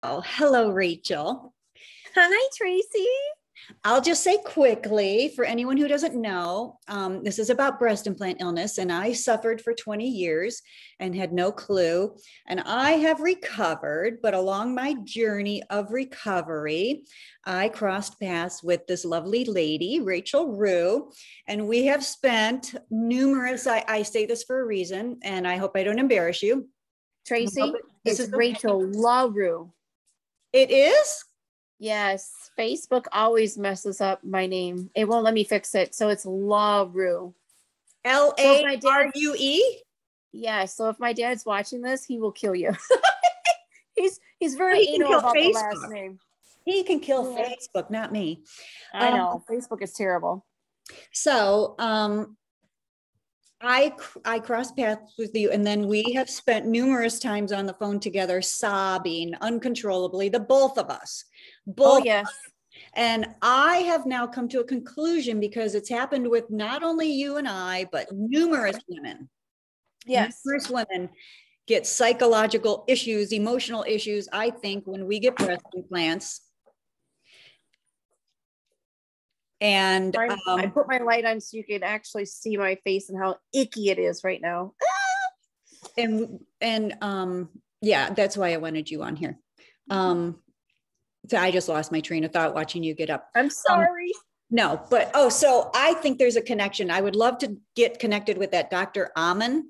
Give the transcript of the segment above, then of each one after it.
Oh, hello, Rachel. Hi, Tracy. I'll just say quickly for anyone who doesn't know, this is about breast implant illness, and I suffered for 20 years and had no clue. And I have recovered, but along my journey of recovery, I crossed paths with this lovely lady, LaRue, and we have spent numerous, I say this for a reason, and I hope I don't embarrass you. Tracy, it's Rachael, LaRue. It is? Yes, Facebook always messes up my name. It won't let me fix it. So it's LaRue. LaRue? Yeah, so if my dad's watching this, he will kill you. he's very anal about Facebook. The last name. He can kill Facebook, not me. I know. Facebook is terrible. So I crossed paths with you, and then we have spent numerous times on the phone together, sobbing uncontrollably, the both of us. Oh, yes. And I have now come to a conclusion because it's happened with not only you and I, but numerous women. Yes. Numerous women get psychological issues, emotional issues, I think, when we get breast implants. And I put my light on so you can actually see my face and how icky it is right now. And yeah, that's why I wanted you on here. So I just lost my train of thought watching you get up. I'm sorry. No, but so I think there's a connection. I would love to get connected with that Dr. Amen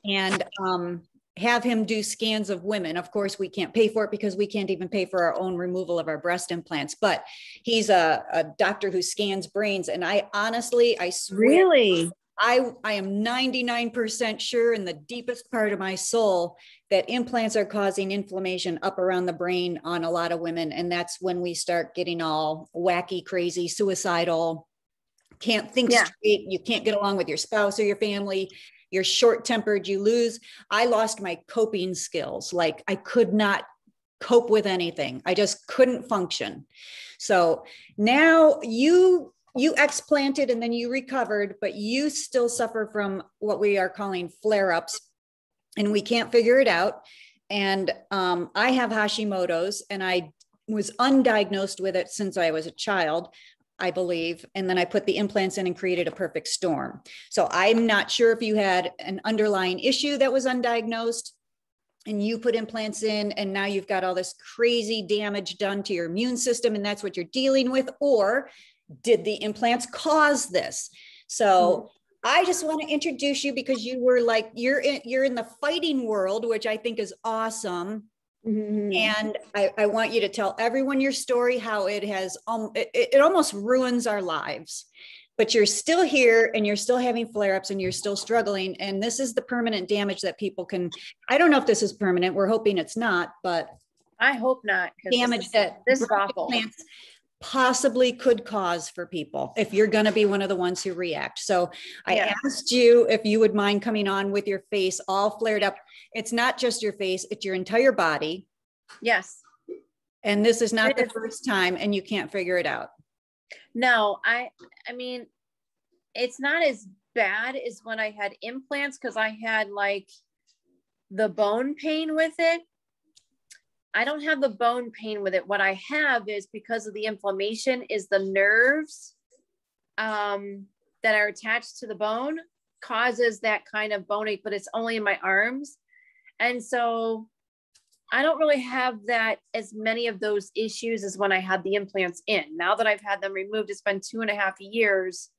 and have him do scans of women. Of course, we can't pay for it because we can't even pay for our own removal of our breast implants, but he's a doctor who scans brains. And I honestly, I swear, really, I am 99% sure in the deepest part of my soul that implants are causing inflammation up around the brain on a lot of women. And that's when we start getting all wacky, crazy, suicidal, can't think straight. You can't get along with your spouse or your family. You're short-tempered, you lose. I lost my coping skills. Like I could not cope with anything. I just couldn't function. So now you explanted and then you recovered, but you still suffer from what we are calling flare-ups, and we can't figure it out. And I have Hashimoto's, and I was undiagnosed with it since I was a child, I believe. And then I put the implants in and created a perfect storm. So I'm not sure if you had an underlying issue that was undiagnosed and you put implants in and now you've got all this crazy damage done to your immune system and that's what you're dealing with, or did the implants cause this? So I just want to introduce you because you were like, you're in the fighting world, which I think is awesome. Mm-hmm. And I want you to tell everyone your story, how it has, it almost ruins our lives, but you're still here and you're still having flare-ups and you're still struggling. And this is the permanent damage that people can, I don't know if this is permanent. We're hoping it's not, but I hope not. Damage that this is awful. Possibly could cause for people if you're going to be one of the ones who react. So I asked you if you would mind coming on with your face all flared up. It's not just your face, it's your entire body. Yes. And this is not the first time and you can't figure it out. No, I mean, it's not as bad as when I had implants because I had like the bone pain with it. I don't have the bone pain with it. What I have is because of the inflammation is the nerves that are attached to the bone causes that kind of bone ache, but it's only in my arms. And so I don't really have that as many of those issues as when I had the implants in. Now that I've had them removed, it's been 2.5 years.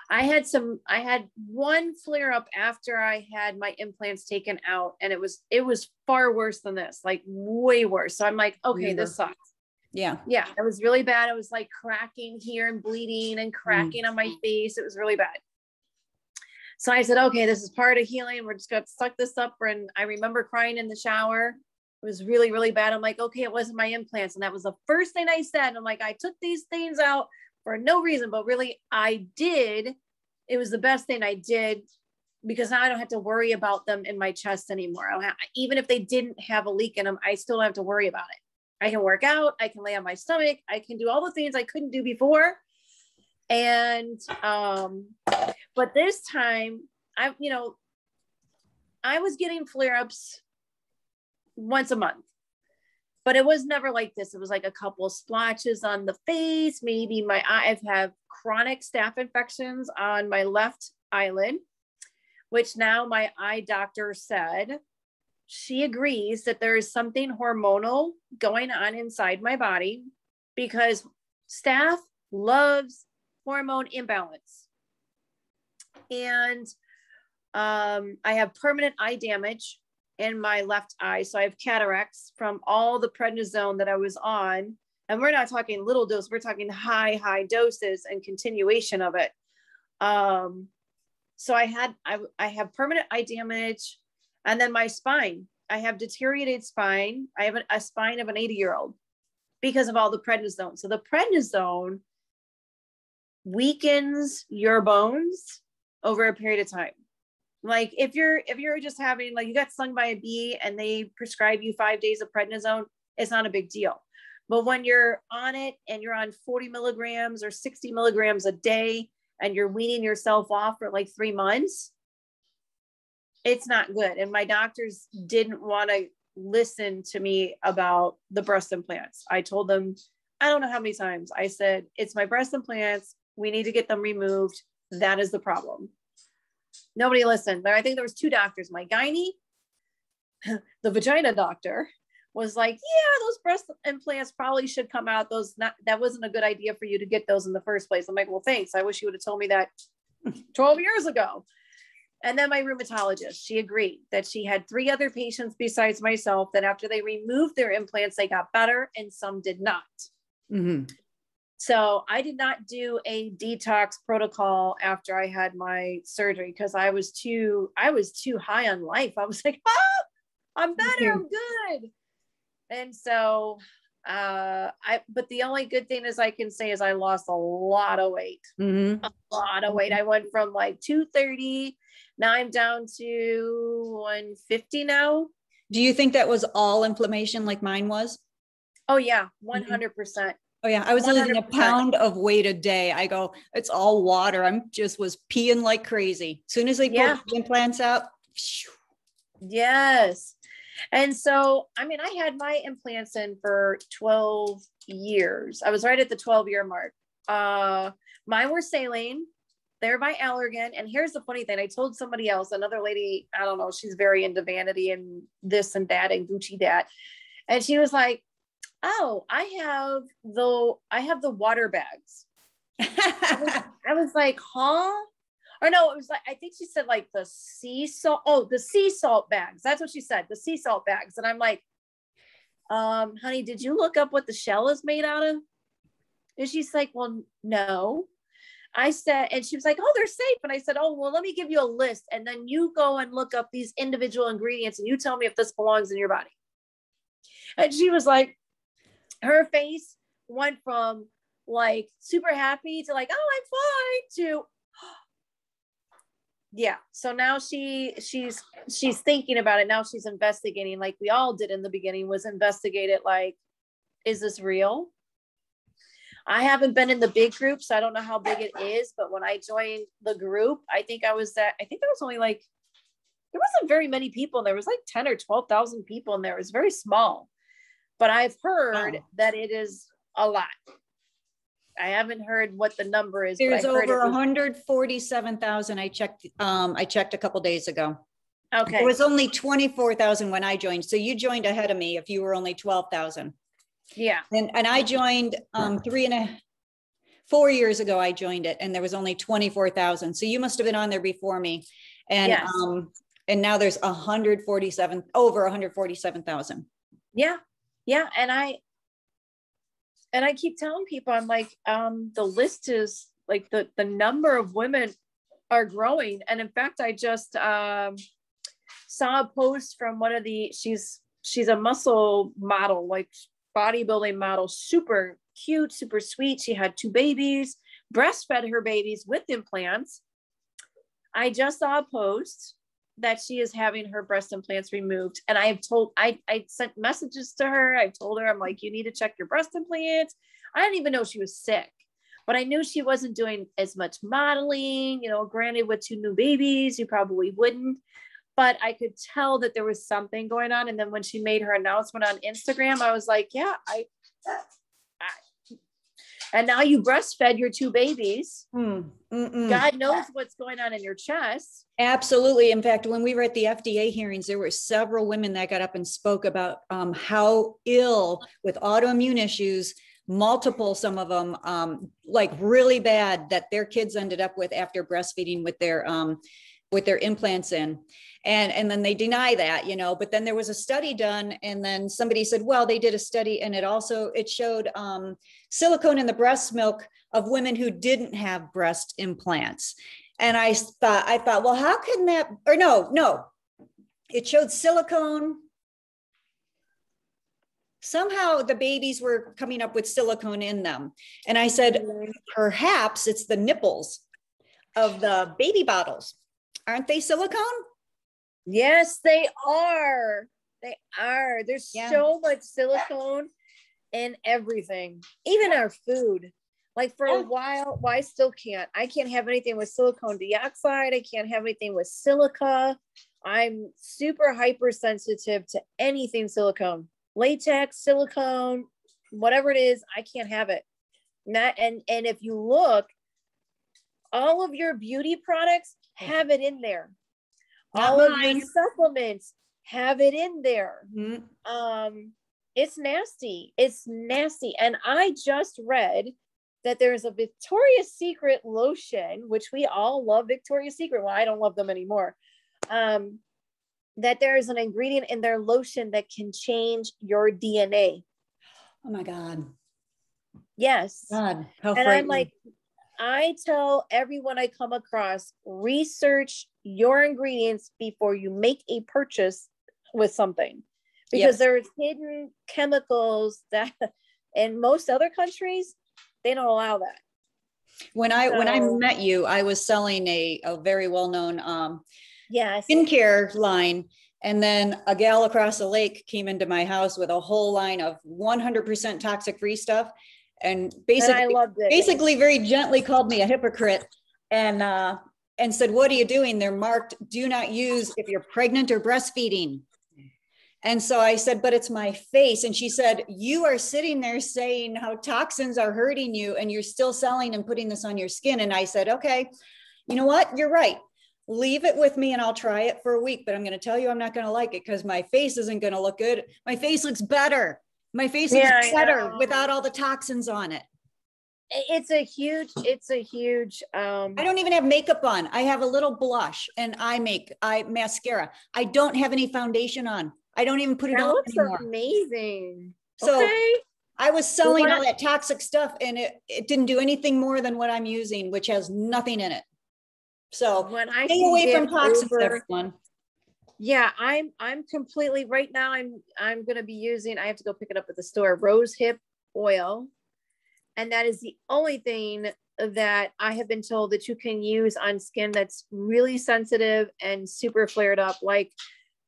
I had one flare up after I had my implants taken out, and it was far worse than this, like way worse. So I'm like, okay, this sucks. Yeah. Yeah. It was really bad. I was like cracking here and bleeding and cracking on my face. It was really bad. So I said, okay, this is part of healing. We're just going to suck this up. And I remember crying in the shower. It was really, really bad. I'm like, okay, it wasn't my implants. And that was the first thing I said. I'm like, I took these things out for no reason, but really I did. It was the best thing I did because now I don't have to worry about them in my chest anymore. Even if they didn't have a leak in them, I still don't have to worry about it. I can work out. I can lay on my stomach. I can do all the things I couldn't do before. And, but this time I was getting flare-ups once a month. but it was never like this. It was like a couple of splotches on the face. Maybe my eye, I've had chronic staph infections on my left eyelid, which now my eye doctor said she agrees that there is something hormonal going on inside my body because staph loves hormone imbalance. And I have permanent eye damage in my left eye. So I have cataracts from all the prednisone that I was on. And we're not talking little dose, we're talking high doses and continuation of it. So I have permanent eye damage. And then my spine, I have deteriorated spine. I have a spine of an 80-year-old because of all the prednisone. So the prednisone weakens your bones over a period of time. Like if you're just having, like, you got stung by a bee and they prescribe you 5 days of prednisone, it's not a big deal. But when you're on it and you're on 40 milligrams or 60 milligrams a day and you're weaning yourself off for like 3 months, it's not good. And my doctors didn't want to listen to me about the breast implants. I told them, I don't know how many times I said, it's my breast implants. We need to get them removed. That is the problem. Nobody listened. I think there was 2 doctors. My gynae, the vagina doctor, was like, yeah, those breast implants probably should come out. That wasn't a good idea for you to get those in the first place. I'm like, well, thanks. I wish you would have told me that 12 years ago. And then my rheumatologist, she agreed that she had 3 other patients besides myself that after they removed their implants, they got better and some did not. Mm-hmm. So I did not do a detox protocol after I had my surgery because I was too high on life. I was like, I'm better, I'm good. And so but the only good thing is I can say is I lost a lot of weight. Mm-hmm. A lot of weight. I went from like 230. Now I'm down to 150 now. Do you think that was all inflammation like mine was? Oh yeah, 100%. Oh yeah, I was 100%. Losing a pound of weight a day. I go, it's all water. Was peeing like crazy. As soon as they pulled the implants out. Yes. And so, I mean, I had my implants in for 12 years. I was right at the 12-year mark. Mine were saline. They're by Allergan. And here's the funny thing. I told somebody else, another lady, I don't know, she's very into vanity and this and that and Gucci that. And she was like, oh, I have the water bags. I was like, huh? Or no, it was like, I think she said like the sea salt. Oh, the sea salt bags. That's what she said. The sea salt bags. And I'm like, honey, did you look up what the shell is made out of? And she's like, well, no. I said, and she was like, oh, they're safe. And I said, oh, well, let me give you a list. And then you go and look up these individual ingredients and you tell me if this belongs in your body. And she was like, her face went from like super happy to like, oh, I'm fine to, yeah. So now she's thinking about it. Now she's investigating, like we all did in the beginning, was investigate it. Like, is this real? I haven't been in the big group, so I don't know how big it is. But when I joined the group, I think there was only like, there wasn't very many people. There was like 10 or 12,000 people in there. It was very small, but I've heard that it is a lot. I haven't heard what the number is. There's over 147,000. I checked a couple days ago. Okay. It was only 24,000 when I joined. So you joined ahead of me if you were only 12,000. Yeah. And I joined 4 years ago, I joined it and there was only 24,000. So you must've been on there before me. And, yes. And now there's over 147,000. Yeah. Yeah. And I keep telling people, I'm like, the list is like the number of women are growing. And in fact, I just saw a post from one of she's a muscle model, like bodybuilding model, super cute, super sweet. She had 2 babies, breastfed her babies with implants. I just saw a post that she is having her breast implants removed. And I sent messages to her. I told her, I'm like, you need to check your breast implants. I didn't even know she was sick, but I knew she wasn't doing as much modeling, granted with 2 new babies, you probably wouldn't, but I could tell that there was something going on. And then when she made her announcement on Instagram, I was like, yeah, and now you breastfed your 2 babies. God knows what's going on in your chest. Absolutely. In fact, when we were at the FDA hearings, there were several women that got up and spoke about how ill with autoimmune issues, multiple, some of them like really bad, that their kids ended up with after breastfeeding with their implants in. And then they deny that, you know, but then there was a study done, and then somebody said, well, they did a study and it showed silicone in the breast milk of women who didn't have breast implants. And I thought, well, how can that, or no, it showed silicone. Somehow the babies were coming up with silicone in them. And I said, perhaps it's the nipples of the baby bottles. Aren't they silicone? Yes, they are. They are. There's so much silicone in everything, even our food. Like for a while, I still can't. I can't have anything with silicone dioxide. I can't have anything with silica. I'm super hypersensitive to anything silicone, latex, silicone, whatever it is. I can't have it. And if you look, all of your beauty products have it in there. All of your supplements have it in there. It's nasty. It's nasty. And I just read that there's a Victoria's Secret lotion, which we all love Victoria's Secret. Well, I don't love them anymore. That there is an ingredient in their lotion that can change your DNA. Oh my God. Yes. God, how and I'm like, I tell everyone I come across, research your ingredients before you make a purchase with something, because there's hidden chemicals that in most other countries, they don't allow that. When I met you, I was selling a very well-known skincare line. And then a gal across the lake came into my house with a whole line of 100% toxic free stuff. And basically very gently called me a hypocrite and said, what are you doing? They're marked, do not use if you're pregnant or breastfeeding. And so I said, but it's my face. And she said, you are sitting there saying how toxins are hurting you and you're still selling and putting this on your skin. And I said, okay, you know what? You're right. Leave it with me and I'll try it for a week, but I'm going to tell you, I'm not going to like it because my face isn't going to look good. My face looks better. My face looks better without all the toxins on it. It's a huge, I don't even have makeup on. I have a little blush and eye mascara. I don't have any foundation on. I don't even put it on anymore. Looks amazing. So I was selling all that toxic stuff and it didn't do anything more than what I'm using, which has nothing in it. So when I stay away from toxins, everyone. Yeah, I'm completely right now. I'm going to be using, I have to go pick it up at the store, rose hip oil. And that is the only thing that I have been told that you can use on skin that's really sensitive and super flared up. Like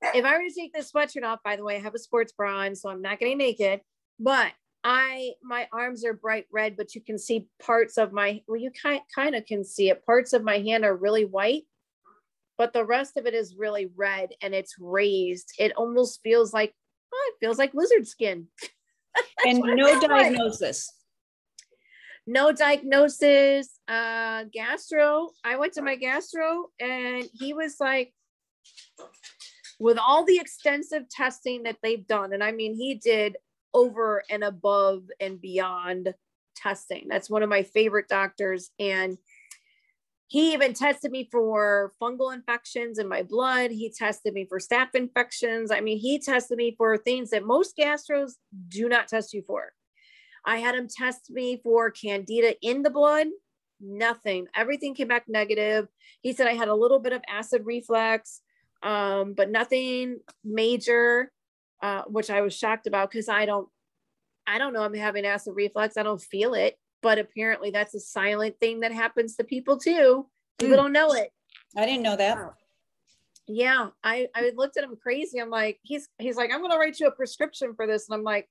if I were to take this sweatshirt off, by the way, I have a sports bra on, so I'm not getting naked, but my arms are bright red, but you can see parts of you kind of can see it. Parts of my hand are really white, but the rest of it is really red and it's raised. It almost feels like, it feels like lizard skin. And no diagnosis. No diagnosis. Gastro. I went to my gastro and he was like, with all the extensive testing that they've done, and I mean, he did over and above and beyond testing. That's one of my favorite doctors. And he even tested me for fungal infections in my blood. He tested me for staph infections. I mean, he tested me for things that most gastros do not test you for. I had him test me for candida in the blood, nothing. Everything came back negative. He said I had a little bit of acid reflux, but nothing major, which I was shocked about because I don't know I'm having acid reflux. I don't feel it, but apparently that's a silent thing that happens to people too. People don't know it. I didn't know that. Yeah. I looked at him crazy. I'm like, he's like, I'm going to write you a prescription for this. And I'm like,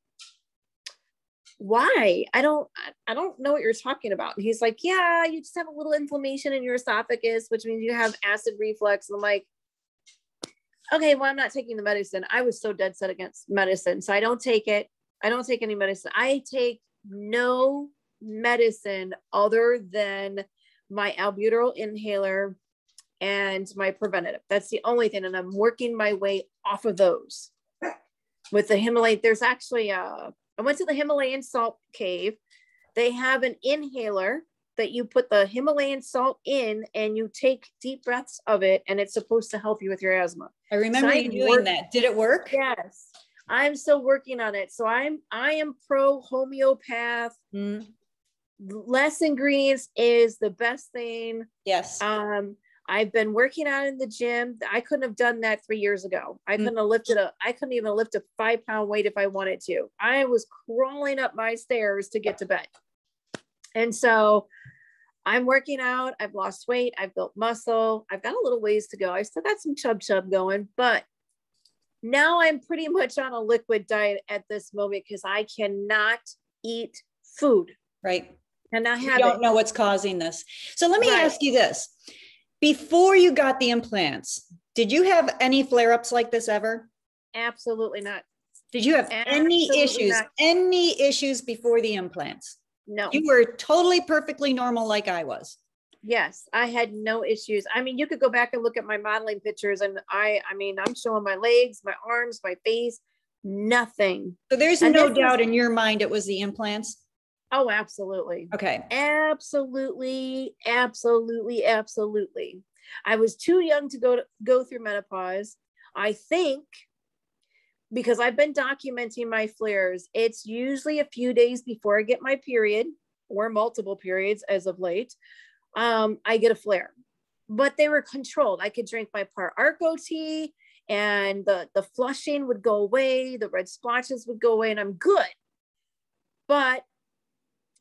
why? I don't know what you're talking about. And he's like, yeah, you just have a little inflammation in your esophagus, which means you have acid reflux. And I'm like, okay, well, I'm not taking the medicine. I was so dead set against medicine. So I don't take it. I don't take any medicine. I take no medicine other than my albuterol inhaler and my preventative. That's the only thing. And I'm working my way off of those with the Himalayan. There's actually, I went to the Himalayan salt cave. They have an inhaler that you put the Himalayan salt in and you take deep breaths of it. And it's supposed to help you with your asthma. I remember you doing that. Did it work? Yes. I'm still working on it. So I am pro homeopath. Less ingredients is the best thing. Yes. I've been working out in the gym. I couldn't have done that 3 years ago. I couldn't even lift a 5-pound weight if I wanted to. I was crawling up my stairs to get to bed. And so I'm working out. I've lost weight. I've built muscle. I've got a little ways to go. I still got some chub going, but now I'm pretty much on a liquid diet at this moment because I cannot eat food. Right. And I don't know what's causing this. So let me ask you this. Before you got the implants, did you have any flare-ups like this ever? Absolutely not. Did you have any issues before the implants? No. You were totally perfectly normal like I was. Yes, I had no issues. I mean, you could go back and look at my modeling pictures and I mean, I'm showing my legs, my arms, my face, nothing. So there's no doubt in your mind it was the implants? Oh, absolutely. Okay. Absolutely. I was too young to go through menopause. I think because I've been documenting my flares, it's usually a few days before I get my period or multiple periods as of late. I get a flare, but they were controlled. I could drink my Par-Arco tea and the flushing would go away. The red splotches would go away and I'm good. But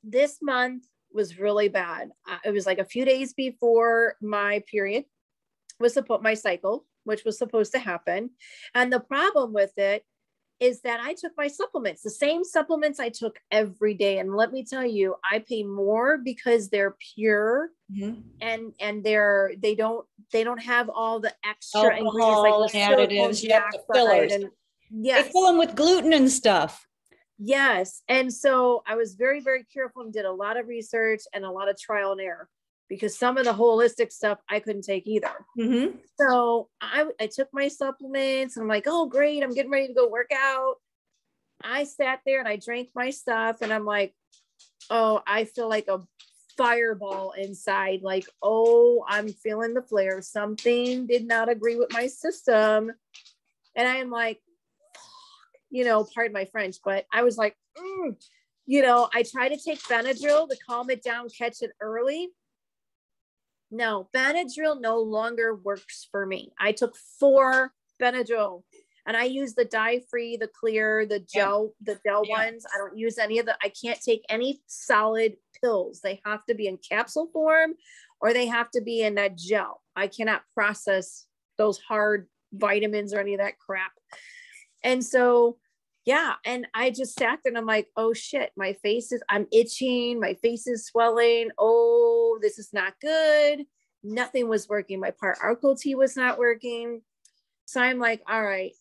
this month was really bad. It was like a few days before my period my cycle, which was supposed to happen. And the problem with it is that I took my supplements, the same supplements I took every day. And let me tell you, I pay more because they're pure and they don't have all the extra ingredients like additives, the fillers. And yes, they fill them with gluten and stuff. Yes. And so I was very, very careful and did a lot of research and a lot of trial and error because some of the holistic stuff I couldn't take either. So I took my supplements and I'm like, oh, great. I'm getting ready to go work out. I sat there and I drank my stuff and I'm like, oh, I feel like a fireball inside. Like, oh, I'm feeling the flare. Something did not agree with my system. And I am like, pardon my French, but I was like, I try to take Benadryl to calm it down, catch it early. No, Benadryl no longer works for me. I took 4 Benadryl and I use the dye-free, the clear, the gel ones. I don't use any of I can't take any solid pills. They have to be in capsule form or they have to be in that gel. I cannot process those hard vitamins or any of that crap. And so, yeah. And I just sat there and I'm like, oh shit, I'm itching. My face is swelling. Oh, this is not good. Nothing was working. My Par-Arco tea was not working. So I'm like, all right,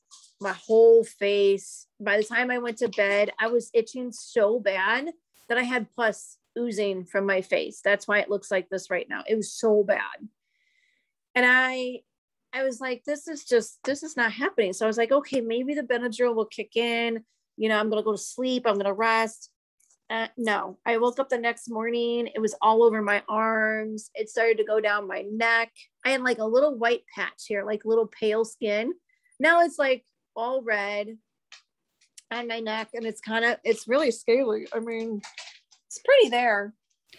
my whole face. By the time I went to bed, I was itching so bad that I had pus oozing from my face. That's why it looks like this right now. It was so bad. And I was like, this is not happening. So I was like, okay, maybe the Benadryl will kick in. I'm going to go to sleep. I'm going to rest. No, I woke up the next morning. It was all over my arms. It started to go down my neck. I had like a little white patch here, like little pale skin. Now it's like all red on my neck. And it's really scary. I mean, it's pretty there.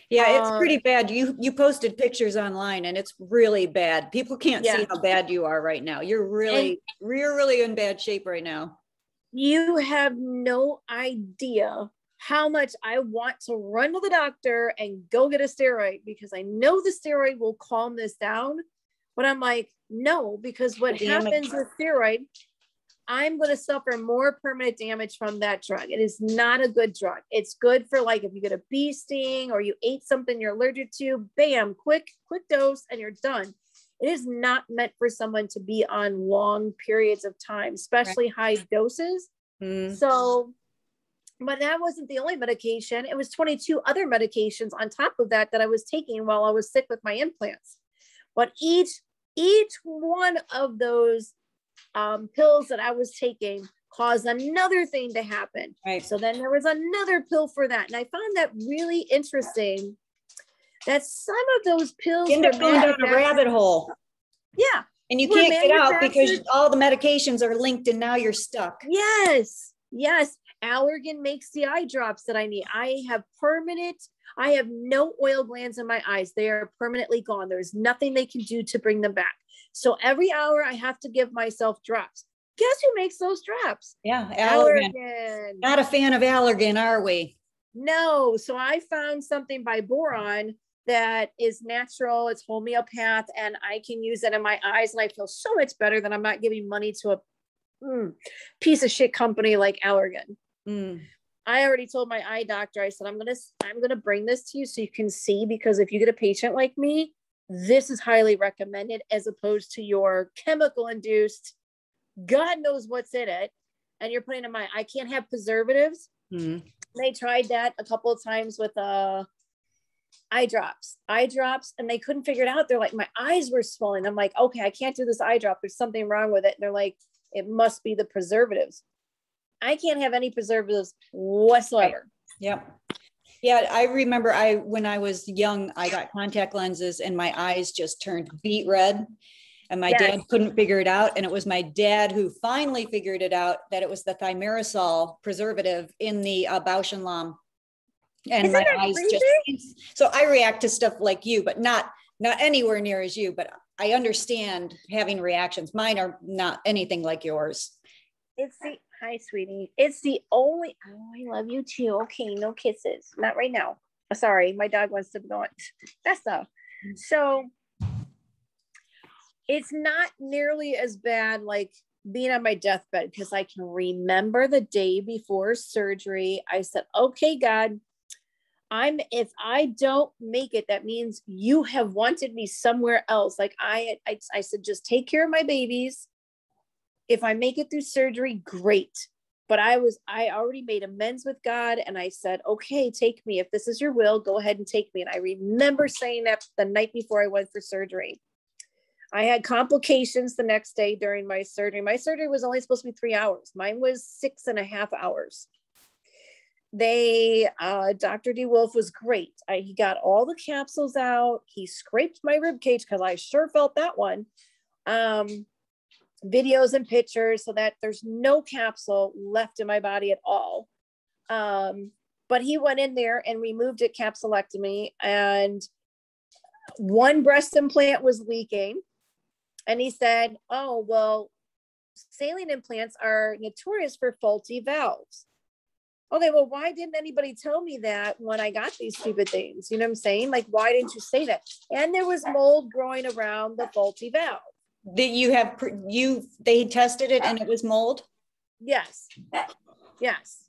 Yeah, it's pretty bad. You posted pictures online and it's really bad. People can't see how bad you are right now. You're really in bad shape right now. You have no idea how much I want to run to the doctor and go get a steroid because I know the steroid will calm this down. But I'm like, no, because what happens with steroid, I'm going to suffer more permanent damage from that drug. It is not a good drug. It's good for like if you get a bee sting or you ate something you're allergic to, bam, quick dose and you're done. It is not meant for someone to be on long periods of time, especially high doses. So, but that wasn't the only medication. It was 22 other medications on top of that I was taking while I was sick with my implants. But each one of those pills that I was taking caused another thing to happen. Right. So then there was another pill for that. And I found that really interesting that some of those pills end up going down a rabbit hole. Yeah. And you can't get out because all the medications are linked and now you're stuck. Yes. Yes. Allergan makes the eye drops that I need. I have no oil glands in my eyes. They are permanently gone. There's nothing they can do to bring them back. So every hour I have to give myself drops. Guess who makes those drops? Yeah, Allergan. Not a fan of Allergan, are we? No. So I found something by Boron that is natural. It's homeopath, and I can use it in my eyes, and I feel so much better than I'm not giving money to a piece of shit company like Allergan. I already told my eye doctor, I said, I'm gonna bring this to you so you can see, because if you get a patient like me, this is highly recommended as opposed to your chemical induced, God knows what's in it, and you're putting in my, I can't have preservatives. They tried that a couple of times with eye drops, and they couldn't figure it out. They're like, my eyes were swollen. I'm like, okay, I can't do this eye drop. There's something wrong with it. And they're like, it must be the preservatives. I can't have any preservatives whatsoever. Right. Yep. Yeah. I remember when I was young, I got contact lenses and my eyes just turned beet red, and my dad couldn't figure it out. And it was my dad who finally figured it out, that it was the thimerosal preservative in the Bausch and Lomb. And my eyes just, so I react to stuff like you, but not anywhere near as you, but I understand having reactions. Mine are not anything like yours. Hi, sweetie. It's the only, oh, I love you too. Okay. No kisses. Not right now. Sorry. My dog wants to go on. That's stuff. So it's not nearly as bad like being on my deathbed, because I can remember the day before surgery. I said, okay, God, if I don't make it, that means you have wanted me somewhere else. Like I said, just take care of my babies. If I make it through surgery, great. But I already made amends with God, and I said, okay, take me. If this is your will, go ahead and take me. And I remember saying that the night before I went for surgery. I had complications the next day during my surgery. My surgery was only supposed to be 3 hours. Mine was 6.5 hours. Dr. D. Wolf was great. He got all the capsules out. He scraped my rib cage, because I sure felt that one. Videos and pictures so that there's no capsule left in my body at all. But he went in there and removed it, capsulectomy, and one breast implant was leaking. And he said, oh, well, saline implants are notorious for faulty valves. Okay, well, why didn't anybody tell me that when I got these stupid things? You know what I'm saying? Like, why didn't you say that? And there was mold growing around the faulty valve. They tested it and it was mold? Yes. Yes.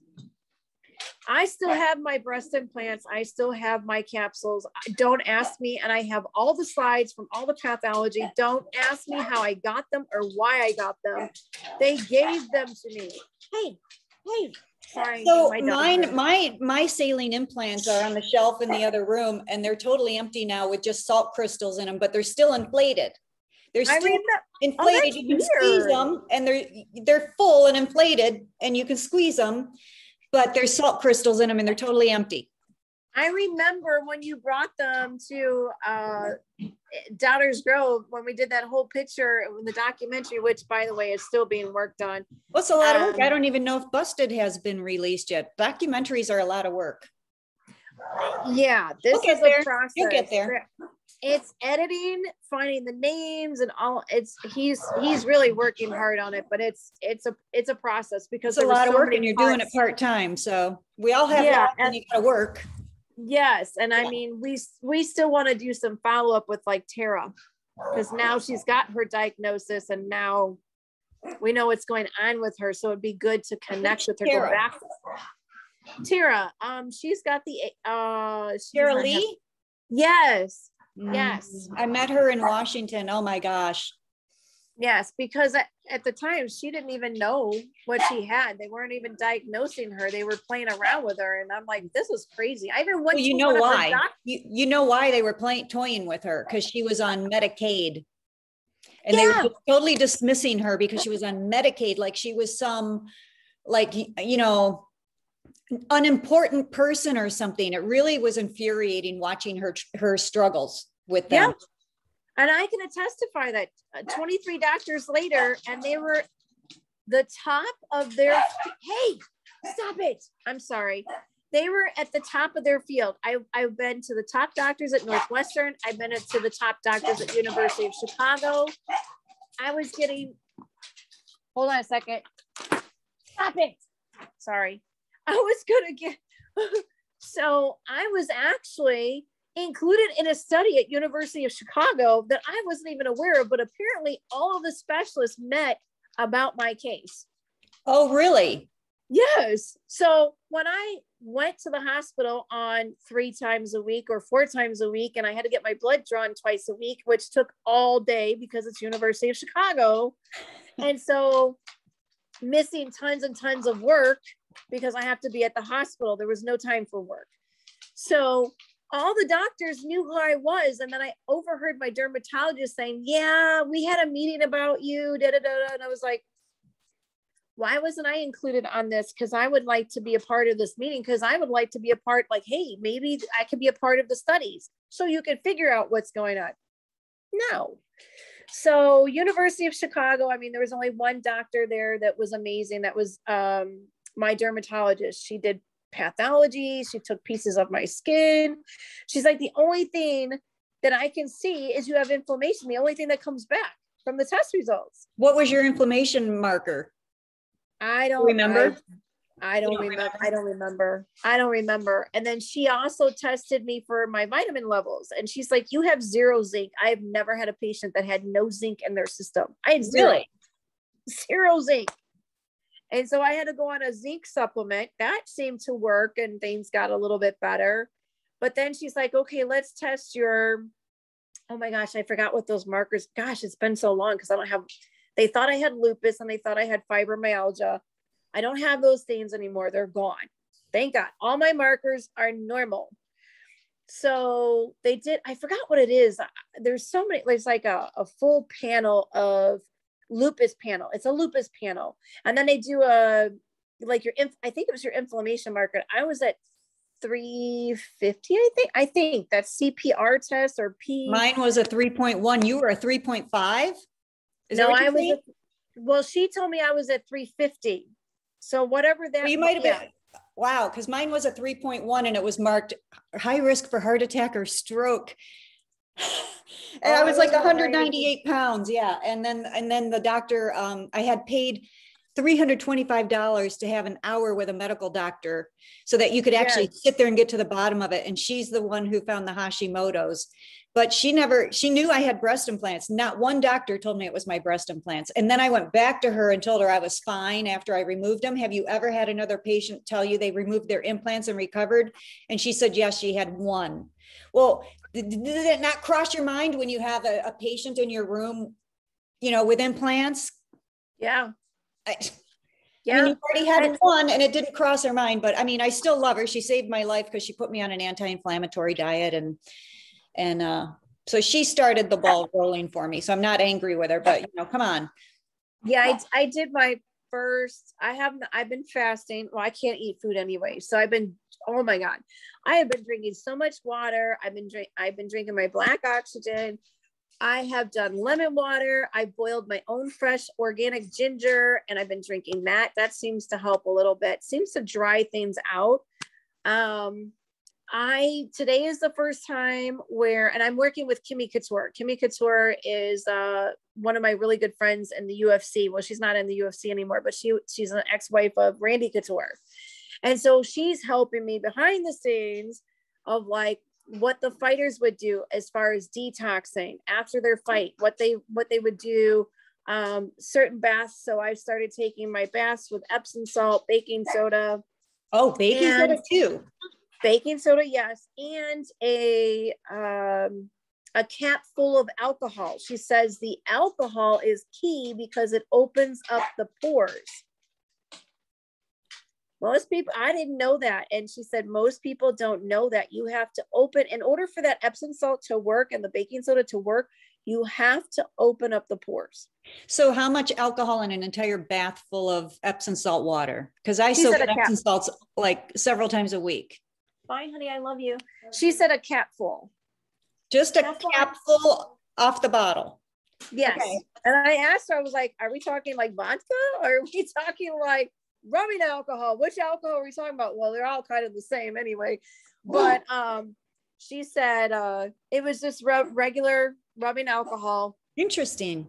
I still have my breast implants. I still have my capsules. Don't ask me. And I have all the slides from all the pathology. Don't ask me how I got them or why I got them. They gave them to me. Hey. Sorry. So my saline implants are on the shelf in the other room, and they're totally empty now with just salt crystals in them, but they're still inflated. They're still inflated. You can squeeze them, and they're full and inflated, and you can squeeze them, but there's salt crystals in them, and they're totally empty. I remember when you brought them to Doubters Grove, when we did that whole picture in the documentary, which, by the way, is still being worked on. Well, it's a lot of work. I don't even know if Busted has been released yet. Documentaries are a lot of work. Yeah, this is a process. You'll get there. It's editing, finding the names, and all. He's really working hard on it, but it's a process, because it's a lot of work, and you're doing it part-time. So we all have that, and you gotta work. Yes. And I mean, we still want to do some follow-up with like Tara, because now she's got her diagnosis, and now we know what's going on with her. So it'd be good to connect with her. Go back. Tara, she's got the Tara Lee. Yes. Yes. I met her in Washington. Oh my gosh. Yes, because at the time she didn't even know what she had. They weren't even diagnosing her. They were playing around with her. And I'm like, this is crazy. I even went Well, you to know one of her why? You know why they were toying with her? Because she was on Medicaid. And they were just totally dismissing her because she was on Medicaid, like she was some, like, you know, unimportant person or something. It really was infuriating watching her struggles with them. Yeah. And I can testify that 23 doctors later, and they were the top of their, hey, stop it. I'm sorry. They were at the top of their field. I've been to the top doctors at Northwestern. I've been to the top doctors at University of Chicago. I was getting, hold on a second. Stop it. Sorry. I was going to get, so I was actually included in a study at University of Chicago that I wasn't even aware of, but apparently all of the specialists met about my case. Oh, really? Yes. So when I went to the hospital on 3 times a week or 4 times a week, and I had to get my blood drawn twice a week, which took all day because it's University of Chicago. And so missing tons and tons of work because I have to be at the hospital. There was no time for work. So all the doctors knew who I was. And then I overheard my dermatologist saying, yeah, we had a meeting about you. Da, da, da, da. And I was like, why wasn't I included on this? Because I would like to be a part of this meeting, because I would like to be a part, like, hey, maybe I could be a part of the studies so you could figure out what's going on. No. So University of Chicago, I mean, there was only one doctor there that was amazing. That was my dermatologist. She did pathology. She took pieces of my skin. She's like, the only thing that I can see is you have inflammation. The only thing that comes back from the test results. What was your inflammation marker? I don't remember. I don't remember. And then she also tested me for my vitamin levels. And she's like, you have 0 zinc. I have never had a patient that had no zinc in their system. I had zero zinc. And so I had to go on a zinc supplement. That seemed to work and things got a little bit better. But then she's like, okay, let's test your, oh my gosh, I forgot what those markers, gosh, it's been so long because I don't have, they thought I had lupus and they thought I had fibromyalgia. I don't have those things anymore. They're gone. Thank God. All my markers are normal. So they did, I forgot what it is. There's so many, there's like a full panel of lupus panel. It's a lupus panel. And then they do like I think it was your inflammation marker. I was at 350, I think that's CPR test or P. Mine was a 3.1. You were a 3.5? No, I was, well, she told me I was at 350. So whatever that, well, you might have been, wow, because mine was a 3.1 and it was marked high risk for heart attack or stroke. And I was like 198 pounds. Yeah. And then the doctor, I had paid $325 to have an hour with a medical doctor so that you could actually sit there and get to the bottom of it. And she's the one who found the Hashimoto's, but she knew I had breast implants. Not one doctor told me it was my breast implants. And then I went back to her and told her I was fine after I removed them. Have you ever had another patient tell you they removed their implants and recovered? And she said, yes, she had one. Well, did it not cross your mind when you have a patient in your room, you know, with implants? Yeah. I mean, you already had one and it didn't cross her mind, but I mean, I still love her. She saved my life because she put me on an anti-inflammatory diet. And so she started the ball rolling for me. So I'm not angry with her, but you know, come on. Yeah, I did my first, I've been fasting. Well, I can't eat food anyway. So oh my God, I have been drinking so much water. I've been drinking my black oxygen. I have done lemon water. I boiled my own fresh organic ginger and I've been drinking that. That seems to help a little bit, seems to dry things out. Today is the first time and I'm working with Kimmy Couture. Kimmy Couture is one of my really good friends in the UFC. Well, she's not in the UFC anymore, but she's an ex-wife of Randy Couture. And so she's helping me behind the scenes of like what the fighters would do as far as detoxing after their fight, what they would do, certain baths. So I started taking my baths with Epsom salt, baking soda. Oh, baking soda too. Baking soda, yes. And a cap full of alcohol. She says the alcohol is key because it opens up the pores. Most people, I didn't know that. And she said, most people don't know that you have to open, in order for that Epsom salt to work and the baking soda to work, you have to open up the pores. So how much alcohol in an entire bath full of Epsom salt water? Because I She soak said in Epsom salts like several times a week. Fine, honey, I love you. She said a cap full. Just a cap full off the bottle. Yes. Okay. And I asked her, I was like, are we talking like vodka or are we talking like rubbing alcohol? Which alcohol are we talking about? Well, they're all kind of the same anyway. But she said it was just regular rubbing alcohol. Interesting.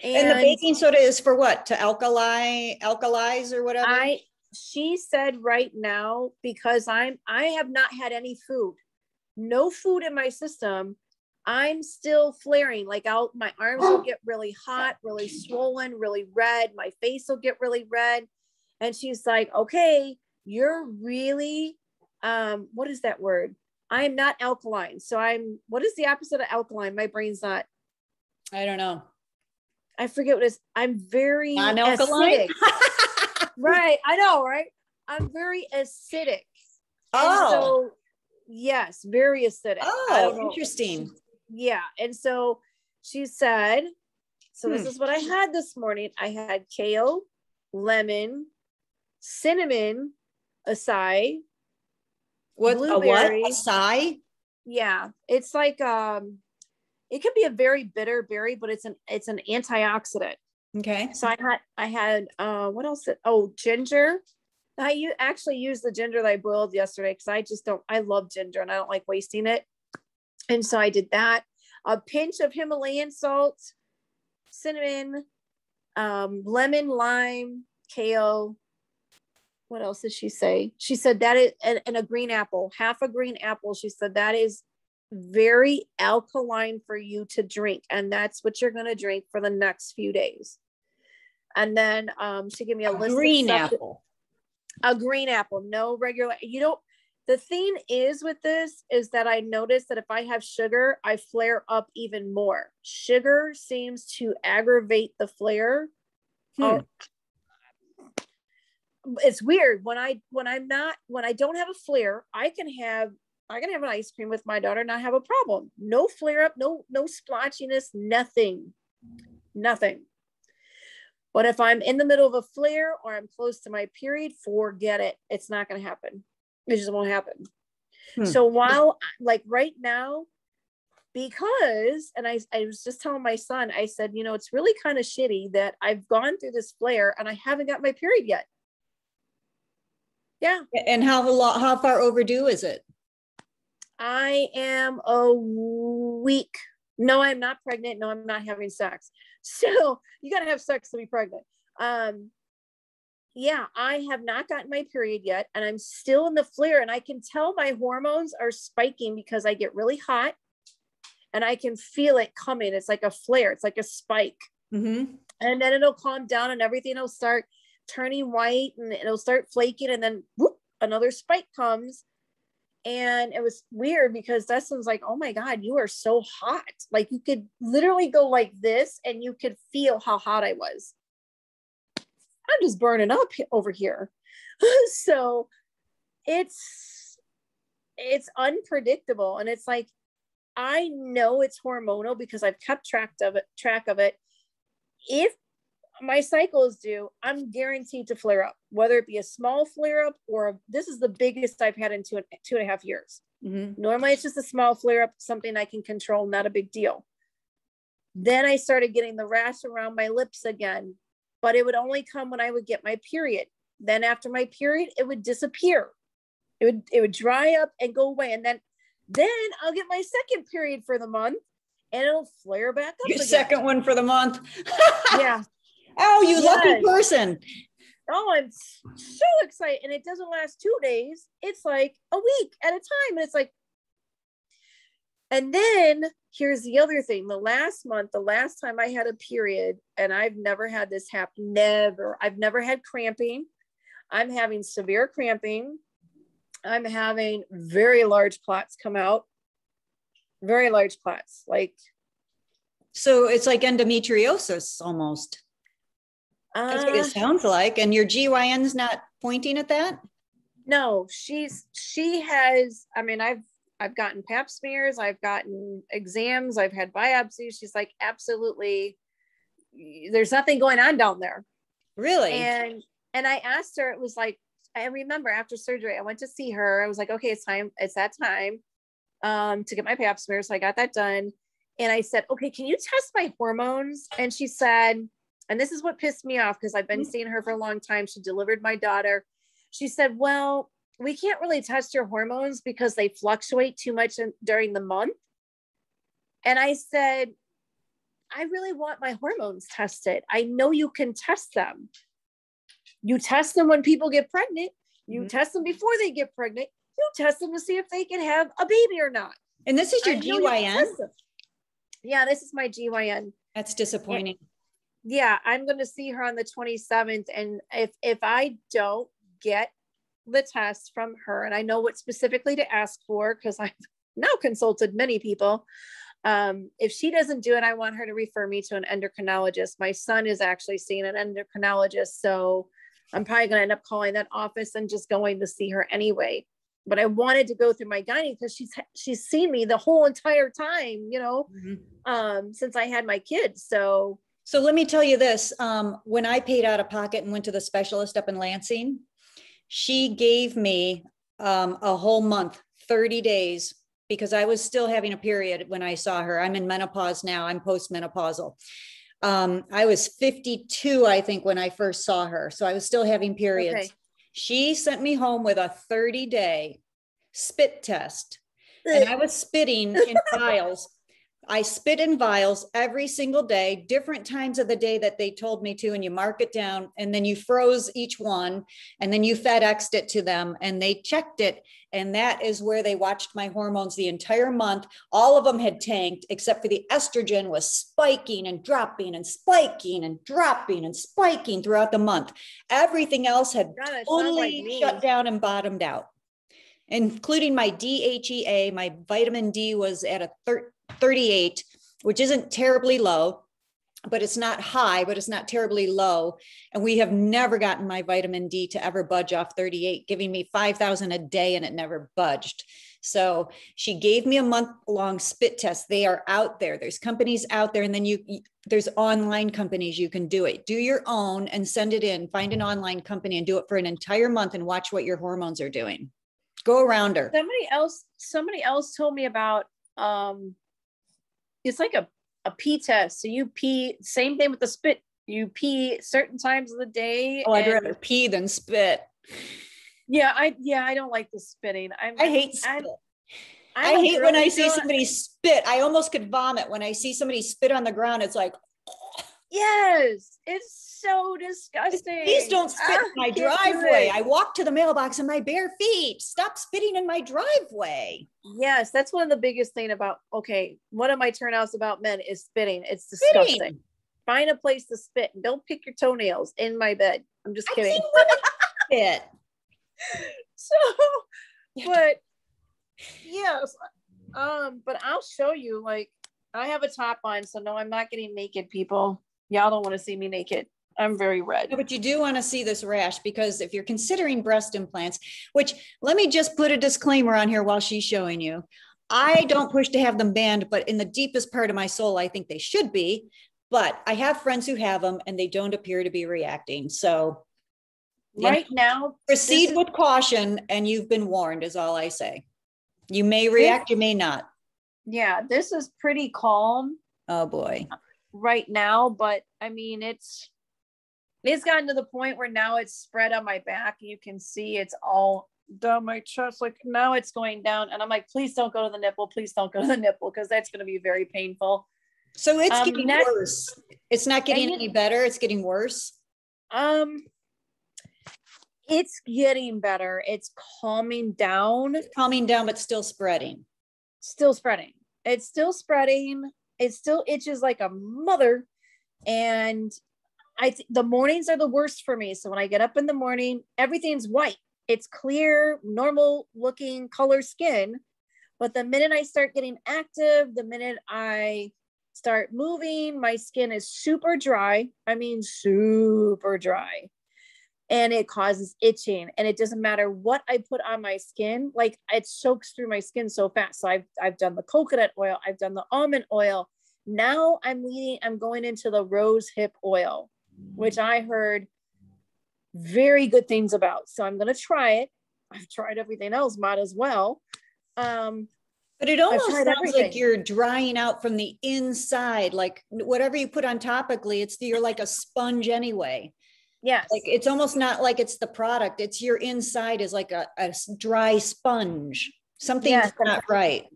And the baking soda is for what? To alkalize or whatever? She said right now, because I have not had any food, no food in my system. I'm still flaring. Like my arms will get really hot, really swollen, really red. My face will get really red. And she's like, okay, you're really, what is that word? I am not alkaline. So what is the opposite of alkaline? My brain's not. I don't know. I forget what it is. I'm very acidic. Right. I know, right? I'm very acidic. Oh. And so, yes, very acidic. Oh, interesting. Yeah. And so she said, so this is what I had this morning. I had kale, lemon, cinnamon, acai. Blueberry. Acai? Yeah. It's like, it could be a very bitter berry, but it's an antioxidant. Okay. So I had what else? Ginger. I actually used the ginger that I boiled yesterday because I love ginger and I don't like wasting it. And so I did that. A pinch of Himalayan salt, cinnamon, lemon, lime, kale. What else did she say? She said that is, and a green apple, half a green apple. She said that is very alkaline for you to drink. And that's what you're going to drink for the next few days. And then she gave me a list green apple. A green apple, no regular. The thing is with this is that I noticed that if I have sugar, I flare up even more. Sugar seems to aggravate the flare. It's weird when I don't have a flare, I can have an ice cream with my daughter and not have a problem. No flare up, no splotchiness, nothing. But if I'm in the middle of a flare or I'm close to my period, forget it. It's not going to happen. It just won't happen. So while like right now, because, and I was just telling my son, I said, it's really kind of shitty that I've gone through this flare and I haven't got my period yet. Yeah. And how far overdue is it? I am a week. No, I'm not pregnant. No, I'm not having sex. So you got to have sex to be pregnant. Yeah, I have not gotten my period yet. And I'm still in the flare. And I can tell my hormones are spiking because I get really hot and I can feel it coming. It's like a flare. It's like a spike. Mm-hmm. And then it'll calm down and everything will start turning white and it'll start flaking. And then whoop, another spike comes. And it was weird because Dustin's like, oh my God, you are so hot. Like you could literally go like this and you could feel how hot I was. I'm just burning up over here. So it's unpredictable. And it's like, I know it's hormonal because I've kept track of it. If my cycle is due, I'm guaranteed to flare up, whether it be a small flare up or this is the biggest I've had in 2.5 years. Mm-hmm. Normally it's just a small flare up, something I can control, not a big deal. Then I started getting the rash around my lips again, but it would only come when I would get my period. Then after my period, it would disappear. It would dry up and go away. And then I'll get my second period for the month and it'll flare back up. Your second one for the month. Yeah. Oh, you lucky person. Oh, I'm so excited. And it doesn't last 2 days. It's like a week at a time. And it's like, and then here's the other thing. The last time I had a period, and I've never had this happen. I've never had cramping. I'm having severe cramping. I'm having very large clots come out. very large clots. Like, so it's like endometriosis almost. That's what it sounds like. And your GYN's not pointing at that? No, she has, I mean, I've gotten pap smears, I've gotten exams, I've had biopsies. She's like, absolutely, there's nothing going on down there. Really? And I asked her, it was like, I remember after surgery, I went to see her. I was like, okay, it's that time to get my pap smear. So I got that done. And I said, okay, can you test my hormones? And she said, and this is what pissed me off because I've been seeing her for a long time. She delivered my daughter. She said, well, we can't really test your hormones because they fluctuate too much during the month. And I said, I really want my hormones tested. I know you can test them. You test them when people get pregnant. You test them before they get pregnant. You test them to see if they can have a baby or not. And this is your GYN? Yeah, this is my GYN. That's disappointing. Yeah, I'm going to see her on the 27th. And if I don't get the test from her, and I know what specifically to ask for, because I've now consulted many people. If she doesn't do it, I want her to refer me to an endocrinologist. My son is actually seeing an endocrinologist. So I'm probably going to end up calling that office and just going to see her anyway. But I wanted to go through my gynae because she's seen me the whole entire time, since I had my kids. So let me tell you this. When I paid out of pocket and went to the specialist up in Lansing, she gave me a whole month, 30 days, because I was still having a period when I saw her. I'm in menopause now. I'm postmenopausal. I was 52, I think, when I first saw her. So I was still having periods. Okay. She sent me home with a 30-day spit test. And I was spitting in vials. I spit in vials every single day, different times of the day that they told me to, and you mark it down, and then you froze each one, and then you FedExed it to them, and they checked it. And that is where they watched my hormones the entire month. All of them had tanked, except for the estrogen was spiking and dropping and spiking and dropping and spiking throughout the month. Everything else had totally shut down and bottomed out, including my DHEA. My vitamin D was at a 38, which isn't terribly low, but it's not high, but it's not terribly low. And we have never gotten my vitamin D to ever budge off 38, giving me 5,000 a day, and it never budged. So she gave me a month-long spit test. They are out there. There's companies out there, and then there's online companies you can do it. Do your own and send it in. Find an online company and do it for an entire month and watch what your hormones are doing. Go around her. Somebody else told me about it's like a pee test. So you pee, same thing with the spit. You pee certain times of the day. Oh, I'd rather pee than spit. Yeah, I don't like the spitting. I hate spit. I hate when I see somebody spit. I almost could vomit when I see somebody spit on the ground. It's like, yes, it's so disgusting. Please don't spit in my driveway. I walk to the mailbox in my bare feet. Stop spitting in my driveway. Yes, that's one of the biggest thing about, one of my turnouts about men is spitting. It's disgusting. Spitting. Find a place to spit and don't pick your toenails in my bed. I'm just kidding. Spit. So, but yes, but I'll show you, like, I have a top on, so no, I'm not getting naked, people. Y'all don't want to see me naked. I'm very red. No, but you do want to see this rash, because if you're considering breast implants, which, let me just put a disclaimer on here while she's showing you. I don't push to have them banned, but in the deepest part of my soul, I think they should be. But I have friends who have them and they don't appear to be reacting. So right now, proceed with caution, and you've been warned is all I say. You may react, you may not. Yeah, this is pretty calm. Oh boy. Right now, but I mean, it's gotten to the point where now it's spread on my back. You can see it's all down my chest. Like, now it's going down, and I'm like, please don't go to the nipple. Please don't go to the nipple, because that's going to be very painful. So it's getting worse. It's not getting any better. It's getting worse. It's getting better. It's calming down. It's calming down, but still spreading. Still spreading. It's still spreading. It still itches like a mother. And the mornings are the worst for me. So when I get up in the morning, everything's white. It's clear, normal looking color skin. But the minute I start getting active, the minute I start moving, my skin is super dry. I mean, super dry. And it causes itching. And it doesn't matter what I put on my skin, like it soaks through my skin so fast. So I've done the coconut oil, I've done the almond oil. Now I'm going into the rose hip oil, which I heard very good things about. So I'm going to try it. I've tried everything else, might as well. But it almost sounds everything. like you're drying out from the inside, like whatever you put on topically, you're like a sponge anyway. Yes. Like it's almost not like it's the product. It's your inside is like a dry sponge. Something's not right.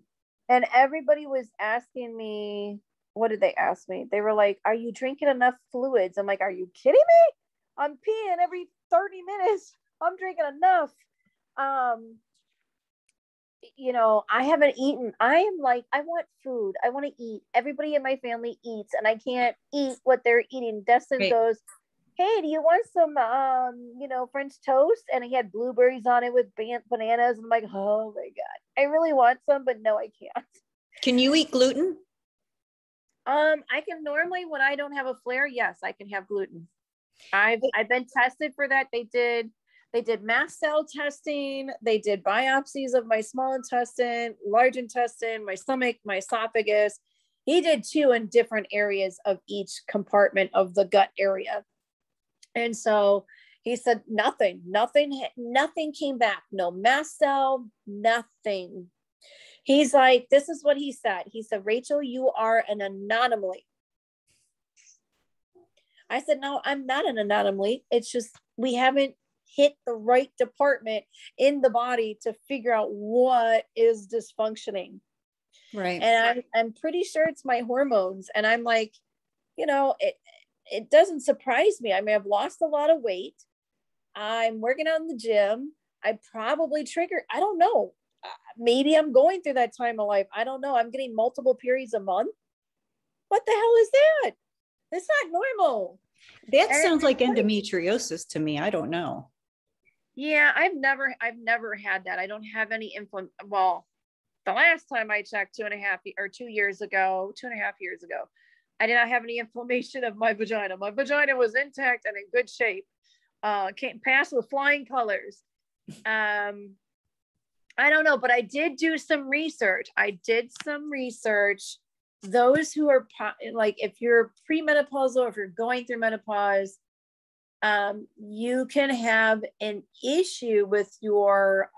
And everybody was asking me, what did they ask me? They were like, are you drinking enough fluids? I'm like, are you kidding me? I'm peeing every 30 minutes. I'm drinking enough. You know, I haven't eaten. I am like, I want food. I want to eat. Everybody in my family eats, and I can't eat what they're eating. Destin goes, hey, do you want some, you know, French toast? And he had blueberries on it with bananas. And I'm like, oh my God, I really want some, but no, I can't. Can you eat gluten? I can normally, when I don't have a flare, yes, I can have gluten. I've been tested for that. They did mast cell testing. They did biopsies of my small intestine, large intestine, my stomach, my esophagus. He did 2 in different areas of each compartment of the gut area. And so he said, nothing came back. No mast cell, nothing. He's like, this is what he said. He said, Rachael, you are an anomaly. I said, no, I'm not an anomaly. It's just, we haven't hit the right department in the body to figure out what is dysfunctioning. Right. And I'm pretty sure it's my hormones. And I'm like, you know, it doesn't surprise me. I mean, I've lost a lot of weight. I'm working out in the gym. I probably triggered, I don't know. Maybe I'm going through that time of life. I don't know. I'm getting multiple periods a month. What the hell is that? It's not normal. That sounds like endometriosis to me. I don't know. Yeah, I've never had that. I don't have any well, the last time I checked 2.5 years ago, I did not have any inflammation of my vagina. My vagina was intact and in good shape. Came past with flying colors. I don't know, but I did do some research. Those who are like, if you're premenopausal, if you're going through menopause, you can have an issue with your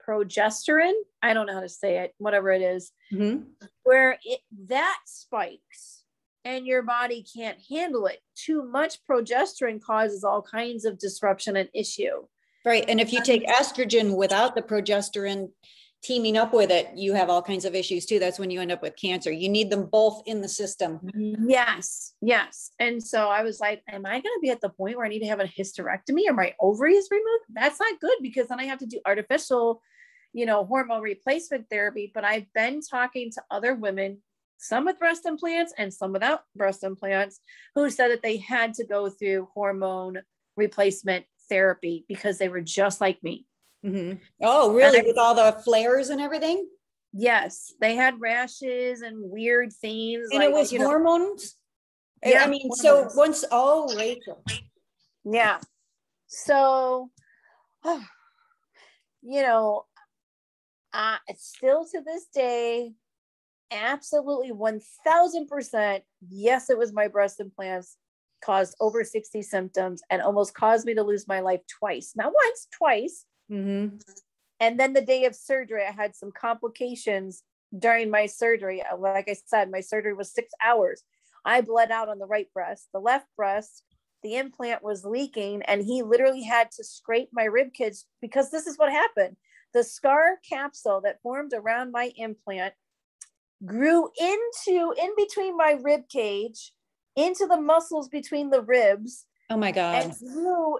progesterone. I don't know how to say it, whatever it is, where that spikes and your body can't handle it. Too much progesterone causes all kinds of disruption and issue. Right. And if you take estrogen without the progesterone teaming up with it, you have all kinds of issues too. That's when you end up with cancer. You need them both in the system. Yes. And so I was like, am I going to be at the point where I need to have a hysterectomy or my ovaries removed? That's not good, because then I have to do artificial, you know, hormone replacement therapy. But I've been talking to other women, some with breast implants and some without breast implants, who said that they had to go through hormone replacement therapy because they were just like me. Oh, really? With all the flares and everything? Yes, they had rashes and weird things. And like, it was hormones? Yeah, I mean, hormones. So once, Rachael. Yeah. So, you know, still to this day, absolutely 1000%. Yes, it was my breast implants caused over 60 symptoms and almost caused me to lose my life twice. Not once, twice. And then the day of surgery, I had some complications during my surgery. Like I said, my surgery was 6 hours. I bled out on the right breast. The left breast, the implant was leaking, and he literally had to scrape my rib cage, because this is what happened. The scar capsule that formed around my implant grew in between my rib cage, into the muscles between the ribs. Oh my God. And grew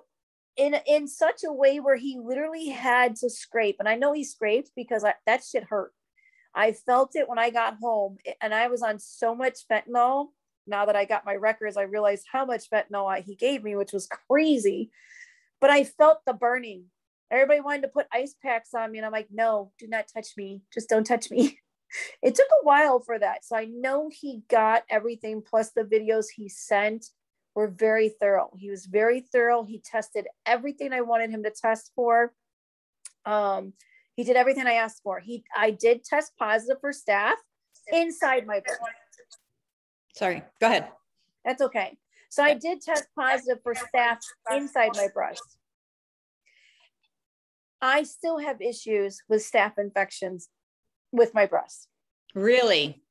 in such a way where he literally had to scrape. And I know he scraped because that shit hurt. I felt it when I got home, and I was on so much fentanyl. Now that I got my records, I realized how much fentanyl he gave me, which was crazy. But I felt the burning, Everybody wanted to put ice packs on me. And I'm like, no, do not touch me. Just don't touch me. It took a while for that. So I know he got everything. Plus the videos he sent were very thorough. He was very thorough. He tested everything I wanted him to test for. He did everything I asked for. I did test positive for staph inside my breast. Sorry, go ahead. That's okay. So I did test positive for staph inside my breast. I still have issues with staph infections with my breasts. Really?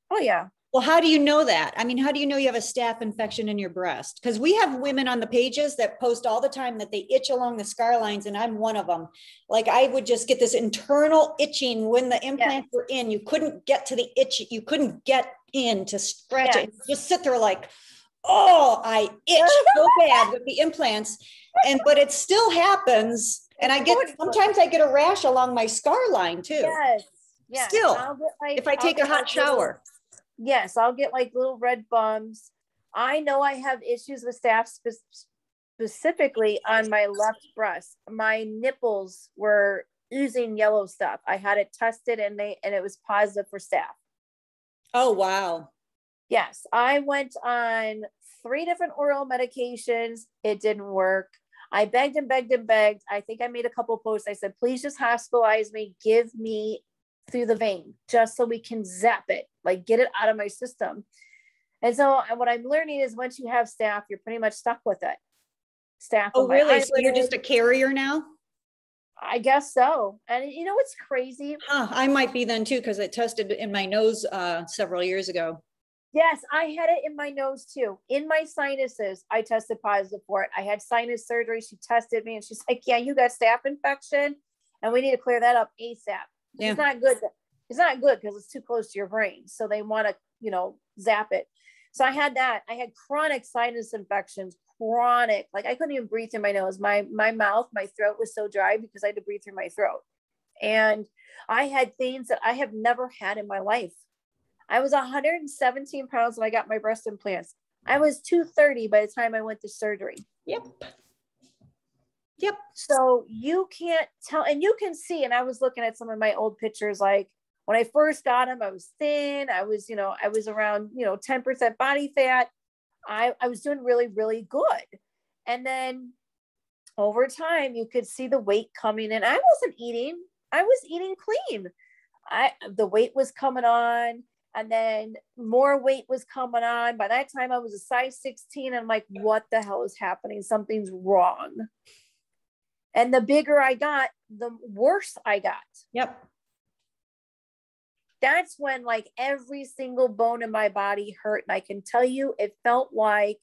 Oh yeah. Well, how do you know that? I mean, how do you know you have a staph infection in your breast? Because we have women on the pages that post all the time that they itch along the scar lines, and I'm one of them. Like I would just get this internal itching when the implants were in. You couldn't get to the itch. You couldn't get in to scratch it. Just sit there like, oh, I itch so bad with the implants. But it still happens. And sometimes I get a rash along my scar line too. Yes. Yes. Still, if I take a hot shower. Yes, I'll get like little red bumps. I know I have issues with staph specifically on my left breast. My nipples were oozing yellow stuff. I had it tested and it was positive for staph. Oh, wow. Yes, I went on 3 different oral medications. It didn't work. I begged and begged and begged. I think I made a couple posts. I said, please just hospitalize me. Give me through the vein just so we can zap it, like get it out of my system. And so what I'm learning is once you have staph, you're pretty much stuck with it. Staph. Oh, really? So you're just a carrier now? I guess so. And you know what's crazy? I might be then too, because it tested in my nose several years ago. Yes, I had it in my nose too. In my sinuses, I tested positive for it. I had sinus surgery. She tested me and she's like, yeah, you got staph infection and we need to clear that up ASAP. Yeah. It's not good. It's not good because it's too close to your brain. So they want to, zap it. So I had that. I had chronic sinus infections, chronic, like I couldn't even breathe through my nose. My mouth, my throat was so dry because I had to breathe through my throat. And I had things that I have never had in my life. I was 117 pounds when I got my breast implants. I was 230 by the time I went to surgery. Yep. So you can't tell, and you can see, and I was looking at some of my old pictures, like when I first got them, I was thin. I was around, 10% body fat. I was doing really, really good. And then over time, you could see the weight coming in. I wasn't eating. I was eating clean. The weight was coming on, and then more weight was coming on. By that time, I was a size 16. I'm like, what the hell is happening? Something's wrong. And the bigger I got, the worse I got. Yep. That's when like every single bone in my body hurt. And I can tell you, it felt like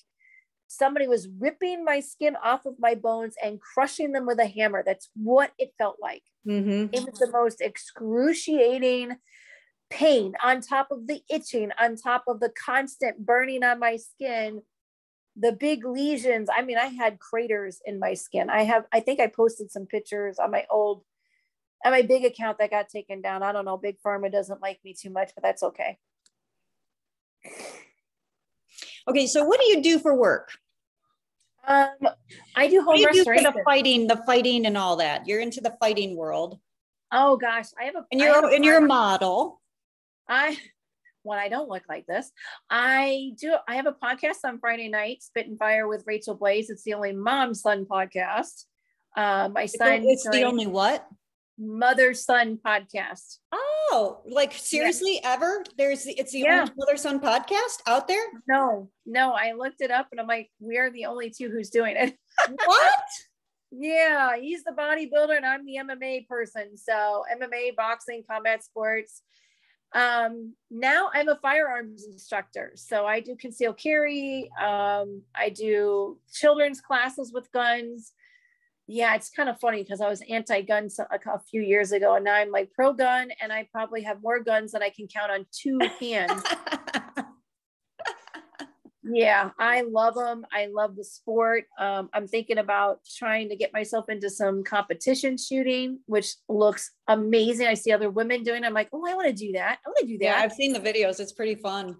somebody was ripping my skin off of my bones and crushing them with a hammer. That's what it felt like. Mm-hmm. It was the most excruciating pain on top of the itching, on top of the constant burning on my skin. The big lesions. I mean, I had craters in my skin. I think I posted some pictures on my big account that got taken down. I don't know. Big Pharma doesn't like me too much, but that's okay. Okay. So what do you do for work? I do home restoration. For the fighting and all that. You're into the fighting world. Oh gosh. You're a model. When I don't look like this, I have a podcast on Friday night, Spit and Fire with Rachael Blaze. It's the only mom-son podcast. My son. It's the only what? Mother-son podcast. Oh, like seriously, ever? It's the only mother-son podcast out there? No, I looked it up and I'm like, we are the only two who's doing it. What? Yeah, he's the bodybuilder and I'm the MMA person. So MMA, boxing, combat sports. Now I'm a firearms instructor. So I do concealed carry. I do children's classes with guns. Yeah, it's kind of funny because I was anti-gun a few years ago and now I'm like pro-gun and I probably have more guns than I can count on 2 hands. Yeah, I love them. I love the sport. I'm thinking about trying to get myself into some competition shooting, which looks amazing. I see other women doing it. I'm like, oh, I want to do that. I want to do that. Yeah, I've seen the videos. It's pretty fun.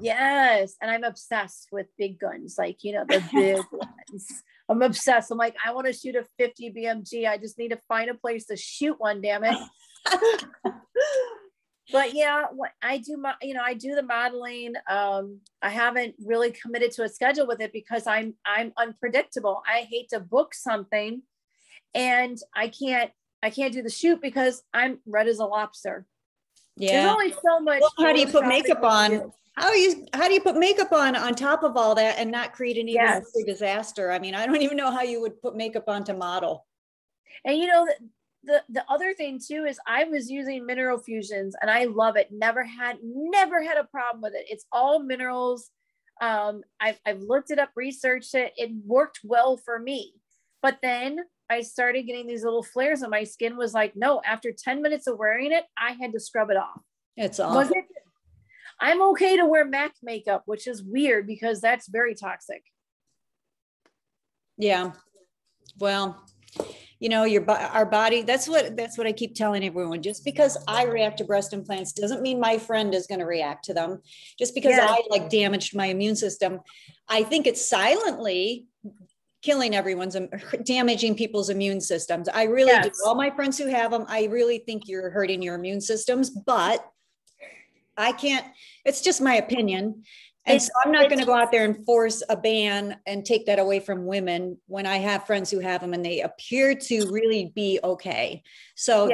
Yes. And I'm obsessed with big guns, like, the big ones. I'm obsessed. I'm like, I want to shoot a 50 BMG. I just need to find a place to shoot one, damn it. But yeah, I do I do the modeling. I haven't really committed to a schedule with it because I'm unpredictable. I hate to book something and I can't do the shoot because I'm red as a lobster. Yeah. There's only so much. Well, how do you put makeup on? How do you put makeup on top of all that and not create an even bigger disaster? I mean, I don't even know how you would put makeup on to model. And the other thing too is I was using mineral fusions and I love it. Never had a problem with it. It's all minerals. I've looked it up, researched it. It worked well for me. But then I started getting these little flares and my skin was like, no, after 10 minutes of wearing it, I had to scrub it off. It's awful. I'm okay to wear MAC makeup, which is weird because that's very toxic. Yeah. Well, our body, that's what I keep telling everyone. Just because I react to breast implants doesn't mean my friend is going to react to them. Just because I damaged my immune system, I think it's silently killing damaging people's immune systems. I really do. All my friends who have them, I really think you're hurting your immune systems, but I can't, it's just my opinion. And so I'm not going to go out there and force a ban and take that away from women when I have friends who have them and they appear to really be okay. So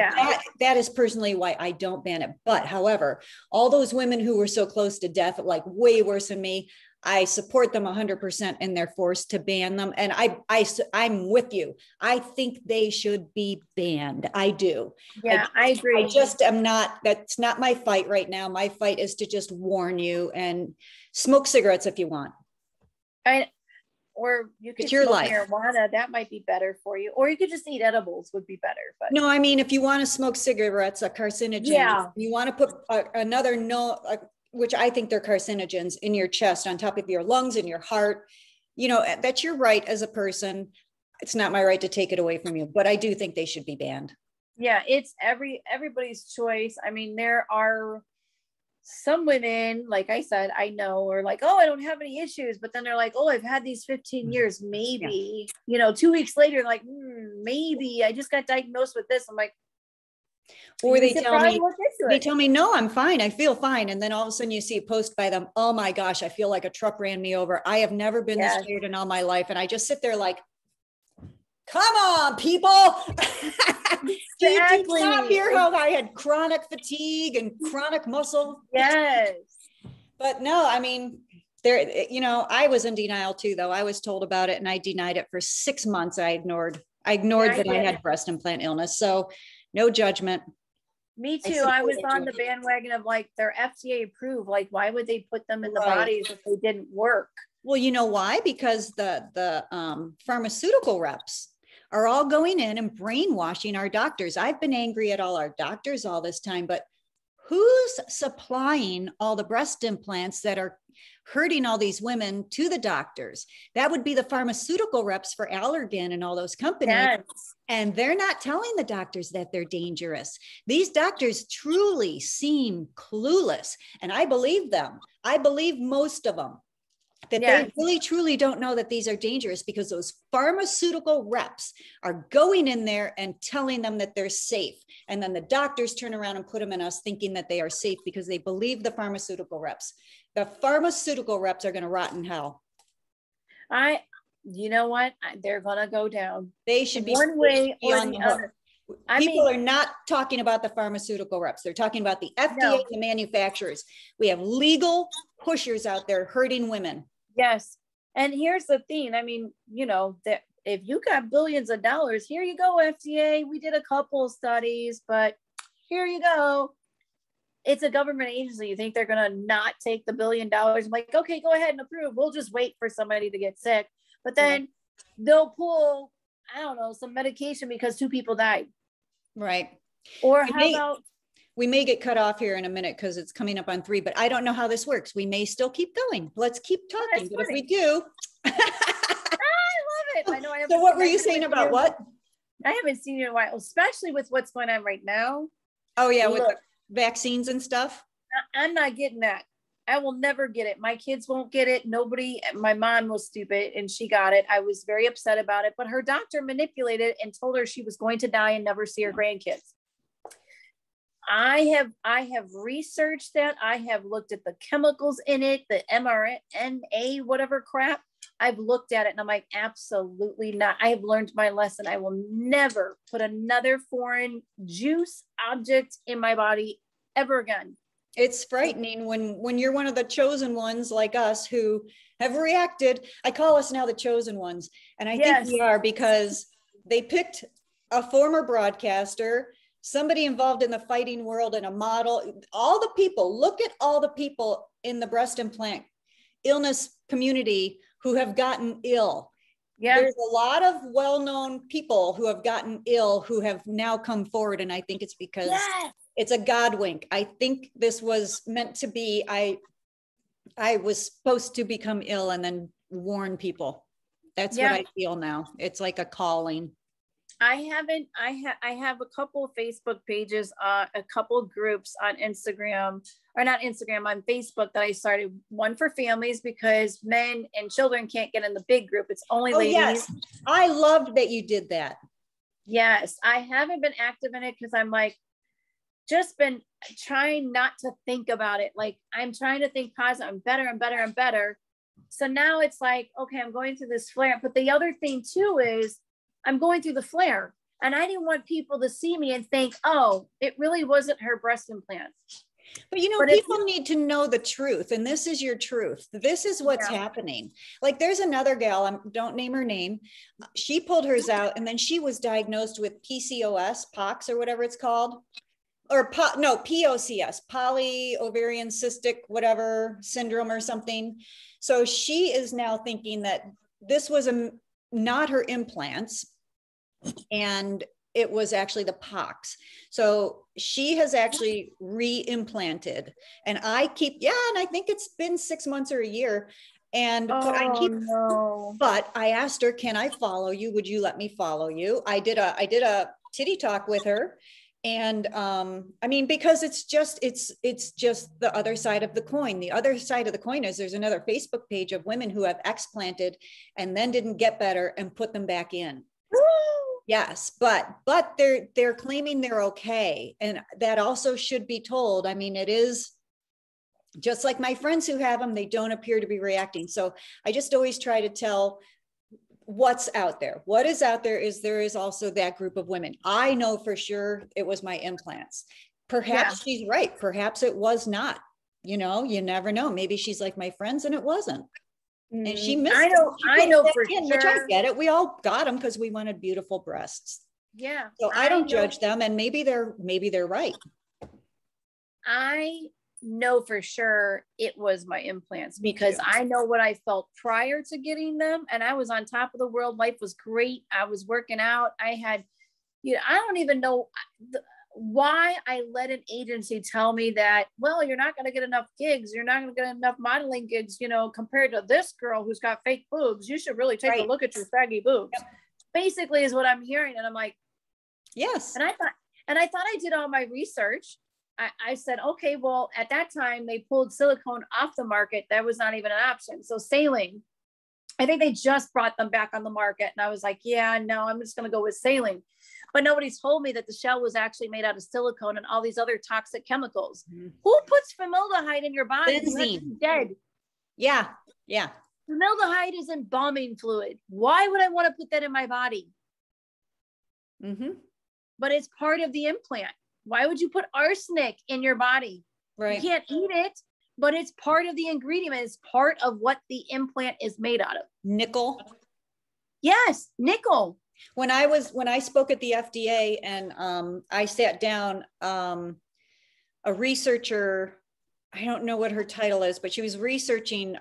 that is personally why I don't ban it. But however, all those women who were so close to death, like way worse than me, I support them 100% in their force to ban them. And I'm with you. I think they should be banned. I do. Yeah, I agree. I just am not, that's not my fight right now. My fight is to just warn you and smoke cigarettes if you want. Or you could smoke marijuana. That might be better for you. Or you could just eat edibles would be better. But no, I mean, if you want to smoke cigarettes, a carcinogen, you want to put which I think they're carcinogens in your chest, on top of your lungs and your heart, that's your right as a person. It's not my right to take it away from you, but I do think they should be banned. Yeah. It's everybody's choice. I mean, there are some women, like I said, I know, are like, oh, I don't have any issues. But then they're like, oh, I've had these 15 years, maybe, 2 weeks later, like, maybe I just got diagnosed with this. I'm like, or they tell me, no, I'm fine. I feel fine. And then all of a sudden you see a post by them. Oh my gosh, I feel like a truck ran me over. I have never been this scared in all my life. And I just sit there like, come on, people. Do you not hear how I had chronic fatigue and chronic muscle? Yes. But no, I mean, I was in denial too, though. I was told about it and I denied it for 6 months. I ignored that I had breast implant illness. So no judgment. Me too. I was on the bandwagon of like, they're FDA approved. Like, why would they put them in the bodies if they didn't work? Well, you know why? Because the pharmaceutical reps are all going in and brainwashing our doctors. I've been angry at all our doctors all this time, but who's supplying all the breast implants that are hurting all these women to the doctors? That would be the pharmaceutical reps for Allergan and all those companies. Yes. And they're not telling the doctors that they're dangerous. These doctors truly seem clueless. And I believe them. I believe most of them. That they really, truly don't know that these are dangerous because those pharmaceutical reps are going in there and telling them that they're safe. And then the doctors turn around and put them in us thinking that they are safe because they believe the pharmaceutical reps. The pharmaceutical reps are going to rot in hell. You know what? They're going to go down. They should be one way or the other. People are not talking about the pharmaceutical reps. They're talking about the FDA and the manufacturers. We have legal pushers out there hurting women. Yes. And here's the thing. I mean, that if you got billions of dollars, here you go, FDA. We did a couple of studies, but here you go. It's a government agency. You think they're going to not take the $1 billion? I'm like, okay, go ahead and approve. We'll just wait for somebody to get sick. But then they'll pull, I don't know, some medication because 2 people died. Right. Or how about... We may get cut off here in a minute because it's coming up on 3, but I don't know how this works. We may still keep going. Let's keep talking. But if we do. I love it. I know. So what were you saying about what? I haven't seen you in a while, especially with what's going on right now. Oh, yeah. With the vaccines and stuff. I'm not getting that. I will never get it. My kids won't get it. Nobody, my mom was stupid and she got it. I was very upset about it, but her doctor manipulated and told her she was going to die and never see her grandkids. I have researched that. I have looked at the chemicals in it, the mRNA, whatever crap. I've looked at it and I'm like, absolutely not. I have learned my lesson. I will never put another foreign juice object in my body ever again. It's frightening when you're one of the chosen ones like us who have reacted. I call us now the chosen ones. And I think we are, because they picked a former broadcaster, somebody involved in the fighting world, and a model. All the people, look at all the people in the breast implant illness community who have gotten ill. Yeah. There's a lot of well-known people who have gotten ill who have now come forward. And I think it's because it's a God wink. I think this was meant to be, I was supposed to become ill and then warn people. That's what I feel now. It's like a calling. I have a couple of Facebook pages, a couple of groups on Instagram, or not Instagram, on Facebook that I started. One for families, because men and children can't get in the big group. It's only ladies. Yes. I loved that you did that. Yes. I haven't been active in it because I'm like, just been trying not to think about it. Like, I'm trying to think positive. I'm better and better and better. So now it's like, okay, I'm going through this flare. But the other thing too is I'm going through the flare, and I didn't want people to see me and think, oh, it really wasn't her breast implants. But you know, people need to know the truth, and this is your truth. This is what's happening. Like, there's another gal, don't name her name. She pulled hers out, and then she was diagnosed with PCOS, POX, or whatever it's called. Or POCS, polyovarian cystic, whatever syndrome or something. So she is now thinking that this was not her implants, and it was actually the POX. So she has actually re-implanted, and I think it's been 6 months or a year. And but I asked her, can I follow you? Would you let me follow you? I did a titty talk with her. And I mean, because it's just the other side of the coin. The other side of the coin is there's another Facebook page of women who have explanted and then didn't get better and put them back in. Yes, but they're claiming they're okay, and that also should be told. I mean, it is just like my friends who have them; they don't appear to be reacting. So I just always try to tell what's out there. What is out there is there is also that group of women. I know for sure it was my implants. Perhaps she's right. Perhaps it was not. You know, you never know. Maybe she's like my friends and it wasn't. And she missed I know for sure. Which I get it. We all got them because we wanted beautiful breasts. Yeah. So I don't judge them, and maybe they're right. I know for sure it was my implants, because I know what I felt prior to getting them, and I was on top of the world. Life was great. I was working out. I had, I don't even know why I let an agency tell me that, well, you're not going to get enough gigs. You're not going to get enough modeling gigs, compared to this girl who's got fake boobs. You should really take a look at your saggy boobs. Yep. Basically is what I'm hearing. And I'm like, yes. And I thought I did all my research. I said, okay, well, at that time they pulled silicone off the market. That was not even an option. So saline, I think they just brought them back on the market. And I was like, yeah, no, I'm just going to go with saline. But nobody's told me that the shell was actually made out of silicone and all these other toxic chemicals. Mm-hmm. Who puts formaldehyde in your body? Benzene. Dead. Yeah. Yeah. Formaldehyde is embalming fluid. Why would I want to put that in my body? Mm-hmm. But it's part of the implant. Why would you put arsenic in your body? Right. You can't eat it, but it's part of the ingredient. It's part of what the implant is made out of. Nickel. Yes, nickel. When I spoke at the FDA, and I sat down, a researcher, I don't know what her title is, but she was researching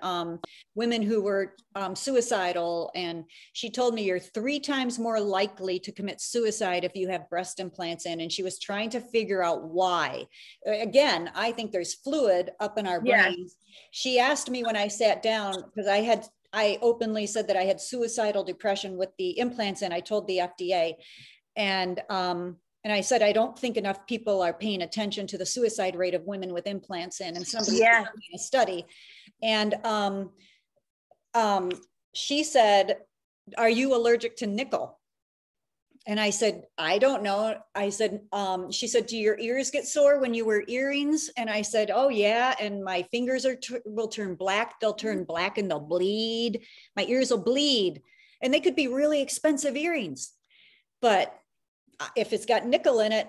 women who were suicidal. And she told me you're 3 times more likely to commit suicide if you have breast implants in. And she was trying to figure out why. Again, I think there's fluid up in our brains. She asked me when I sat down, because I openly said that I had suicidal depression with the implants, and I told the FDA. And And I said, I don't think enough people are paying attention to the suicide rate of women with implants in, and somebody did a study. And she said, are you allergic to nickel? And I said, I don't know. I said, she said, do your ears get sore when you wear earrings? And I said, oh yeah. And my fingers will turn black. They'll turn black and they'll bleed. My ears will bleed. And they could be really expensive earrings. But if it's got nickel in it,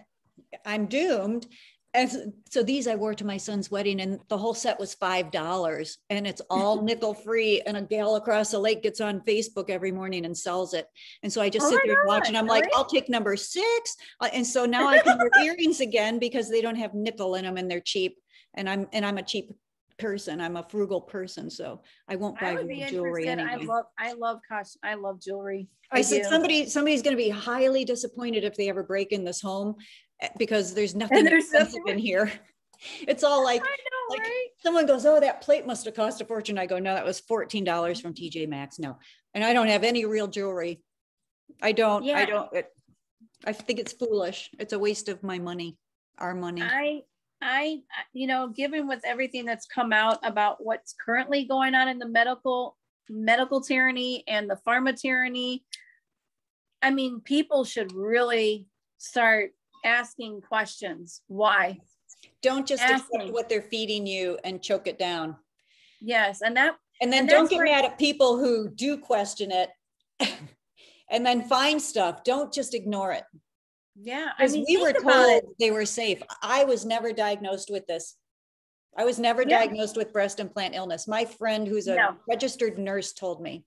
I'm doomed. And so these I wore to my son's wedding, and the whole set was $5, and it's all nickel free. And a gal across the lake gets on Facebook every morning and sells it. And so I just sit there and watch, and I'm like, I'll take number 6. And so now I can wear earrings again because they don't have nickel in them and they're cheap. And I'm a cheap person. I'm a frugal person, so I won't buy jewelry anyway. I love jewelry. I said somebody's going to be highly disappointed if they ever break in this home, because there's nothing expensive in here. It's all like, right? Someone goes, oh, that plate must have cost a fortune. I go, no, that was $14 from TJ Maxx. No. And I don't have any real jewelry. I think it's foolish. It's a waste of my money, our money. I, given with everything that's come out about what's currently going on in the medical tyranny and the pharma tyranny, I mean, people should really start asking questions. Why? Don't just accept what they're feeding you and choke it down. Yes. And then don't get mad at people who do question it and then find stuff. Don't just ignore it. Yeah. Because we were told they were safe. I was never diagnosed with this. I was never diagnosed with breast implant illness. My friend who's a registered nurse told me.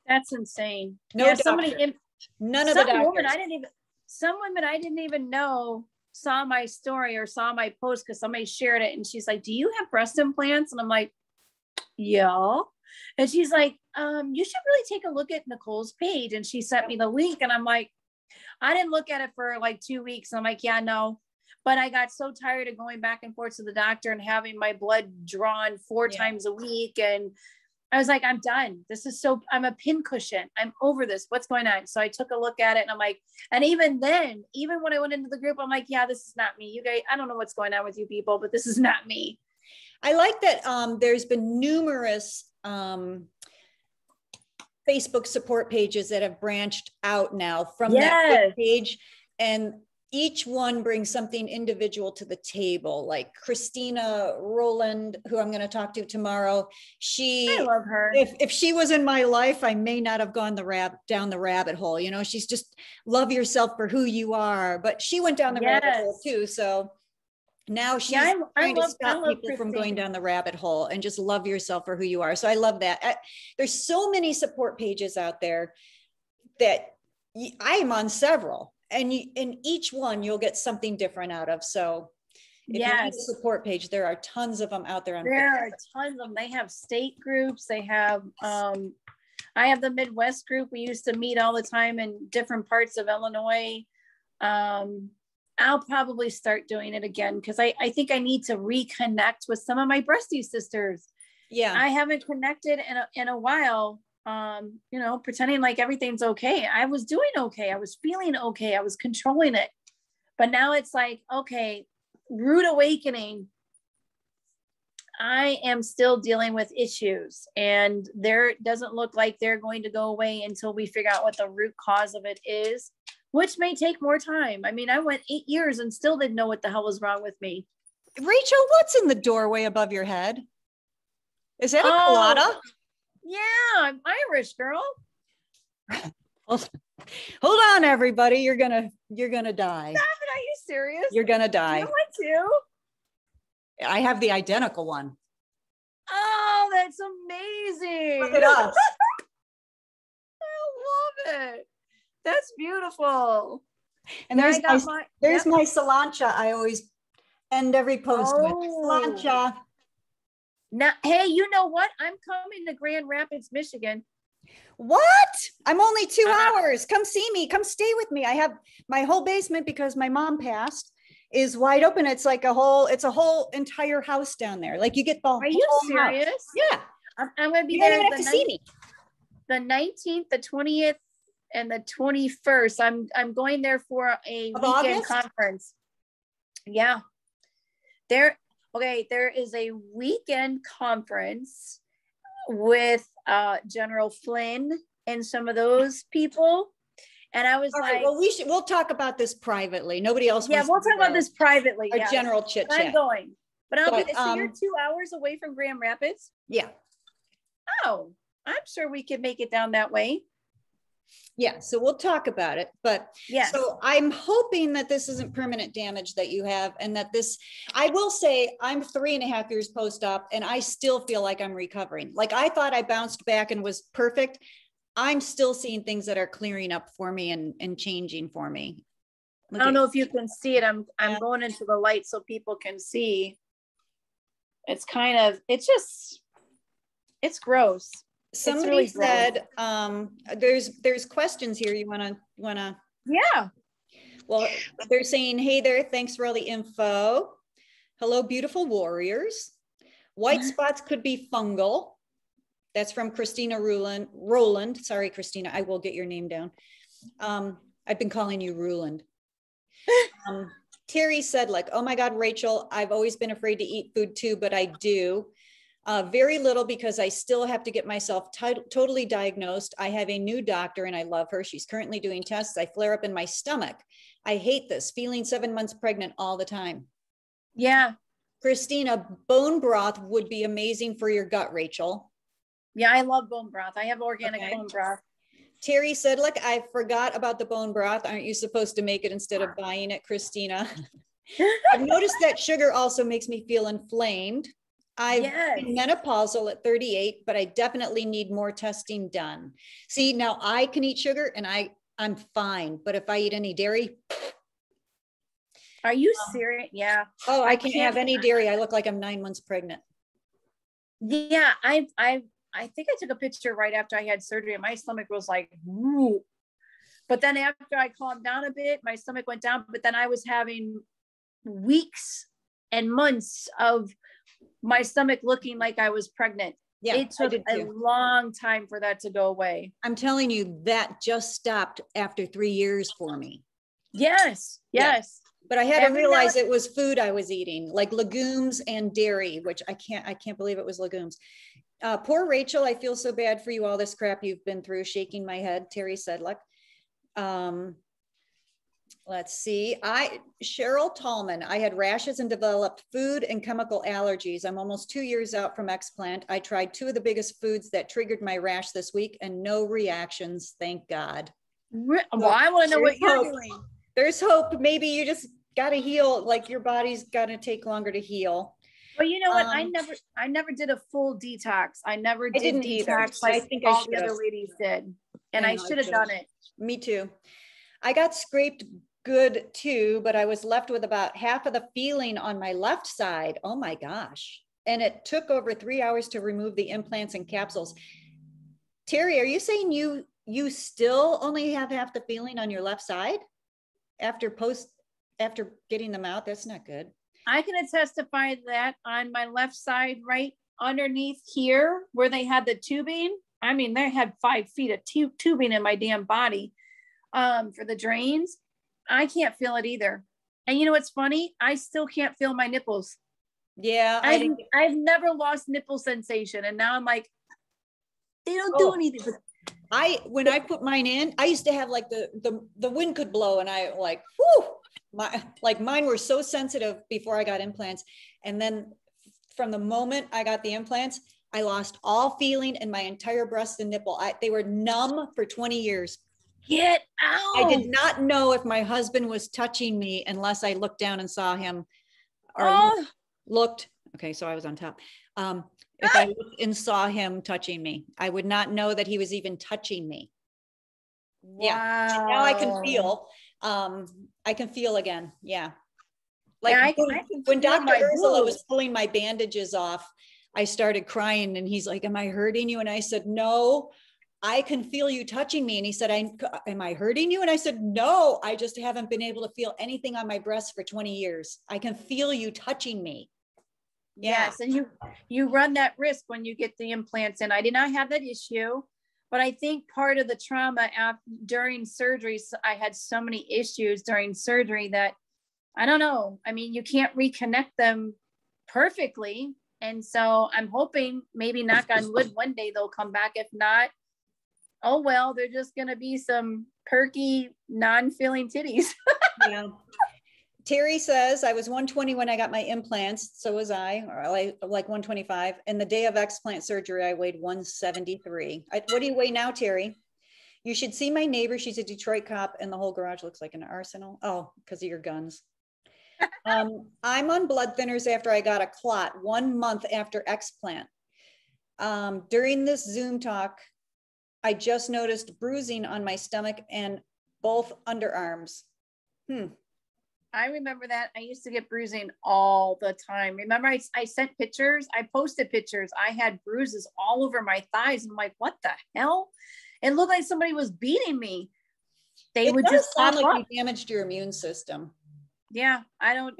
That's insane. No doctor. None of the doctors. Some women I didn't even know saw my story or saw my post because somebody shared it, and she's like, do you have breast implants? And I'm like, yeah. And she's like, you should really take a look at Nicole's page. And she sent me the link, and I'm like, I didn't look at it for like 2 weeks. I'm like, yeah, no. But I got so tired of going back and forth to the doctor and having my blood drawn 4 times a week. And I was like, I'm done. I'm a pincushion. I'm over this. What's going on? So I took a look at it, and I'm like, and even then, even when I went into the group, I'm like, yeah, this is not me. You guys, I don't know what's going on with you people, but this is not me. I like that there's been numerous Facebook support pages that have branched out now from that page, and each one brings something individual to the table. Like Christina Rowland, who I'm going to talk to tomorrow. I love her. If she was in my life, I may not have gone down the rabbit hole. She's just love yourself for who you are. But she went down the rabbit hole too. So now she's trying to stop people from going down the rabbit hole and just love yourself for who you are. So I love that. There's so many support pages out there that I am on several. And in each one, you'll get something different out of. So if you need a support page, there are tons of them out there. There are tons of them. They have state groups. They have, I have the Midwest group. We used to meet all the time in different parts of Illinois. I'll probably start doing it again because I think I need to reconnect with some of my breastie sisters. Yeah. I haven't connected in a while. Pretending like everything's okay. I was doing okay. I was feeling okay. I was controlling it. But now it's like, okay, rude awakening. I am still dealing with issues, and there doesn't look like they're going to go away until we figure out what the root cause of it is, which may take more time. I mean, I went 8 years and still didn't know what the hell was wrong with me. Rachel, what's in the doorway above your head? Is that a colada? Yeah, I'm Irish, girl. Hold on, everybody. You're gonna die. Stop it. Are you serious? You're gonna die. You know what, too? I have the identical one. Oh, that's amazing. Look at us. I love it. That's beautiful. And there's my cilantro. I always end every post with cilantro. Now, hey, you know what? I'm coming to Grand Rapids, Michigan. What? I'm only 2 hours. Come see me. Come stay with me. I have my whole basement, because my mom passed, is wide open. It's like a whole entire house down there. Like you get the whole Are you serious? House. Yeah. I'm going to be there. You don't even have to see me. The 19th, the 20th, and the 21st. I'm going there for a Of weekend August? conference. Yeah. There is a weekend conference with General Flynn and some of those people. And I was like, well, we'll talk about this privately. Nobody else. Yeah, we'll talk about this privately. A general chit chat. I'm going, but I'll be there. So you're 2 hours away from Grand Rapids? Yeah. Oh, I'm sure we could make it down that way. Yeah, so we'll talk about it, but yes. So I'm hoping that this isn't permanent damage that you have, and that this, I will say I'm 3.5 years post-op and I still feel like I'm recovering. Like I thought I bounced back and was perfect. I'm still seeing things that are clearing up for me and changing for me. I don't know if you can see it. I'm going into the light so people can see. It's kind of, it's gross. Somebody said, there's questions here. You wanna? Yeah. Well, they're saying, hey there, thanks for all the info. Hello, beautiful warriors. White spots could be fungal. That's from Christina Roland. Sorry, Christina, I will get your name down. I've been calling you Roland. Terry said, like, oh my God, Rachel, I've always been afraid to eat food too, but I do. Very little because I still have to get myself totally diagnosed. I have a new doctor and I love her. She's currently doing tests. I flare up in my stomach. I hate this, feeling 7 months pregnant all the time. Yeah. Christina, bone broth would be amazing for your gut, Rachel. Yeah, I love bone broth. I have organic bone broth. Terry said, look, I forgot about the bone broth. Aren't you supposed to make it instead of buying it, Christina? I've noticed that sugar also makes me feel inflamed. I've been menopausal at 38, but I definitely need more testing done. See, now I can eat sugar and I'm fine. But if I eat any dairy. Are you serious? Yeah. Oh, I can't have any dairy. I look like I'm 9 months pregnant. Yeah. I think I took a picture right after I had surgery and my stomach was like, woo. But then after I calmed down a bit, my stomach went down, but then I was having weeks and months of my stomach looking like I was pregnant. Yeah, it took a long time for that to go away. I'm telling you, that just stopped after 3 years for me. Yes. But I had to realize it was food I was eating, like legumes and dairy, which I can't believe it was legumes. Poor Rachel, I feel so bad for you, all this crap you've been through, shaking my head, Terry Sedlick. Let's see. Cheryl Tallman, I had rashes and developed food and chemical allergies. I'm almost 2 years out from explant. I tried 2 of the biggest foods that triggered my rash this week and no reactions, thank God. Well, I want to know what you're doing. There's hope. Maybe you just got to heal. Like your body's got to take longer to heal. Well, you know what? I never did a full detox. I never did detox like I think all the other ladies did. And I should have done it. Me too. I got scraped good too, but I was left with about half of the feeling on my left side. Oh my gosh. And it took over 3 hours to remove the implants and capsules. Terry, are you saying you still only have half the feeling on your left side after getting them out? That's not good. I can testify that on my left side, right underneath here where they had the tubing. I mean, they had 5 feet of tubing in my damn body for the drains. I can't feel it either. And you know what's funny? I still can't feel my nipples. Yeah. I've never lost nipple sensation. And now I'm like, they don't do anything. When I put mine in, I used to have like the wind could blow and I like, whoo, mine were so sensitive before I got implants. And then from the moment I got the implants, I lost all feeling in my entire breast and nipple. They were numb for 20 years. Get out. I did not know if my husband was touching me unless I looked down and saw him or looked. Okay. So I was on top. If I looked and saw him touching me, I would not know that he was even touching me. Wow. Yeah. Now I can feel. I can feel again. Yeah. Like when Dr. Ursula was pulling my bandages off, I started crying and he's like, am I hurting you? And I said, no, I can feel you touching me. And he said, am I hurting you? And I said, no, I just haven't been able to feel anything on my breast for 20 years. I can feel you touching me. Yeah. Yes. And you run that risk when you get the implants in. I did not have that issue. But I think part of the trauma during surgery, I had so many issues during surgery that I don't know. I mean, you can't reconnect them perfectly. And so I'm hoping, maybe knock on wood, one day they'll come back. If not, oh, well, they're just going to be some perky, non-feeling titties. Yeah. Terry says, I was 120 when I got my implants. So was I, or like 125. And the day of explant surgery, I weighed 173. What do you weigh now, Terry? You should see my neighbor. She's a Detroit cop and the whole garage looks like an arsenal. Oh, because of your guns. I'm on blood thinners after I got a clot 1 month after explant. During this Zoom talk, I just noticed bruising on my stomach and both underarms. I remember that. I used to get bruising all the time. Remember, I sent pictures. I posted pictures. I had bruises all over my thighs. I'm like, what the hell? It looked like somebody was beating me. They would just sound like you damaged your immune system. Yeah, I don't.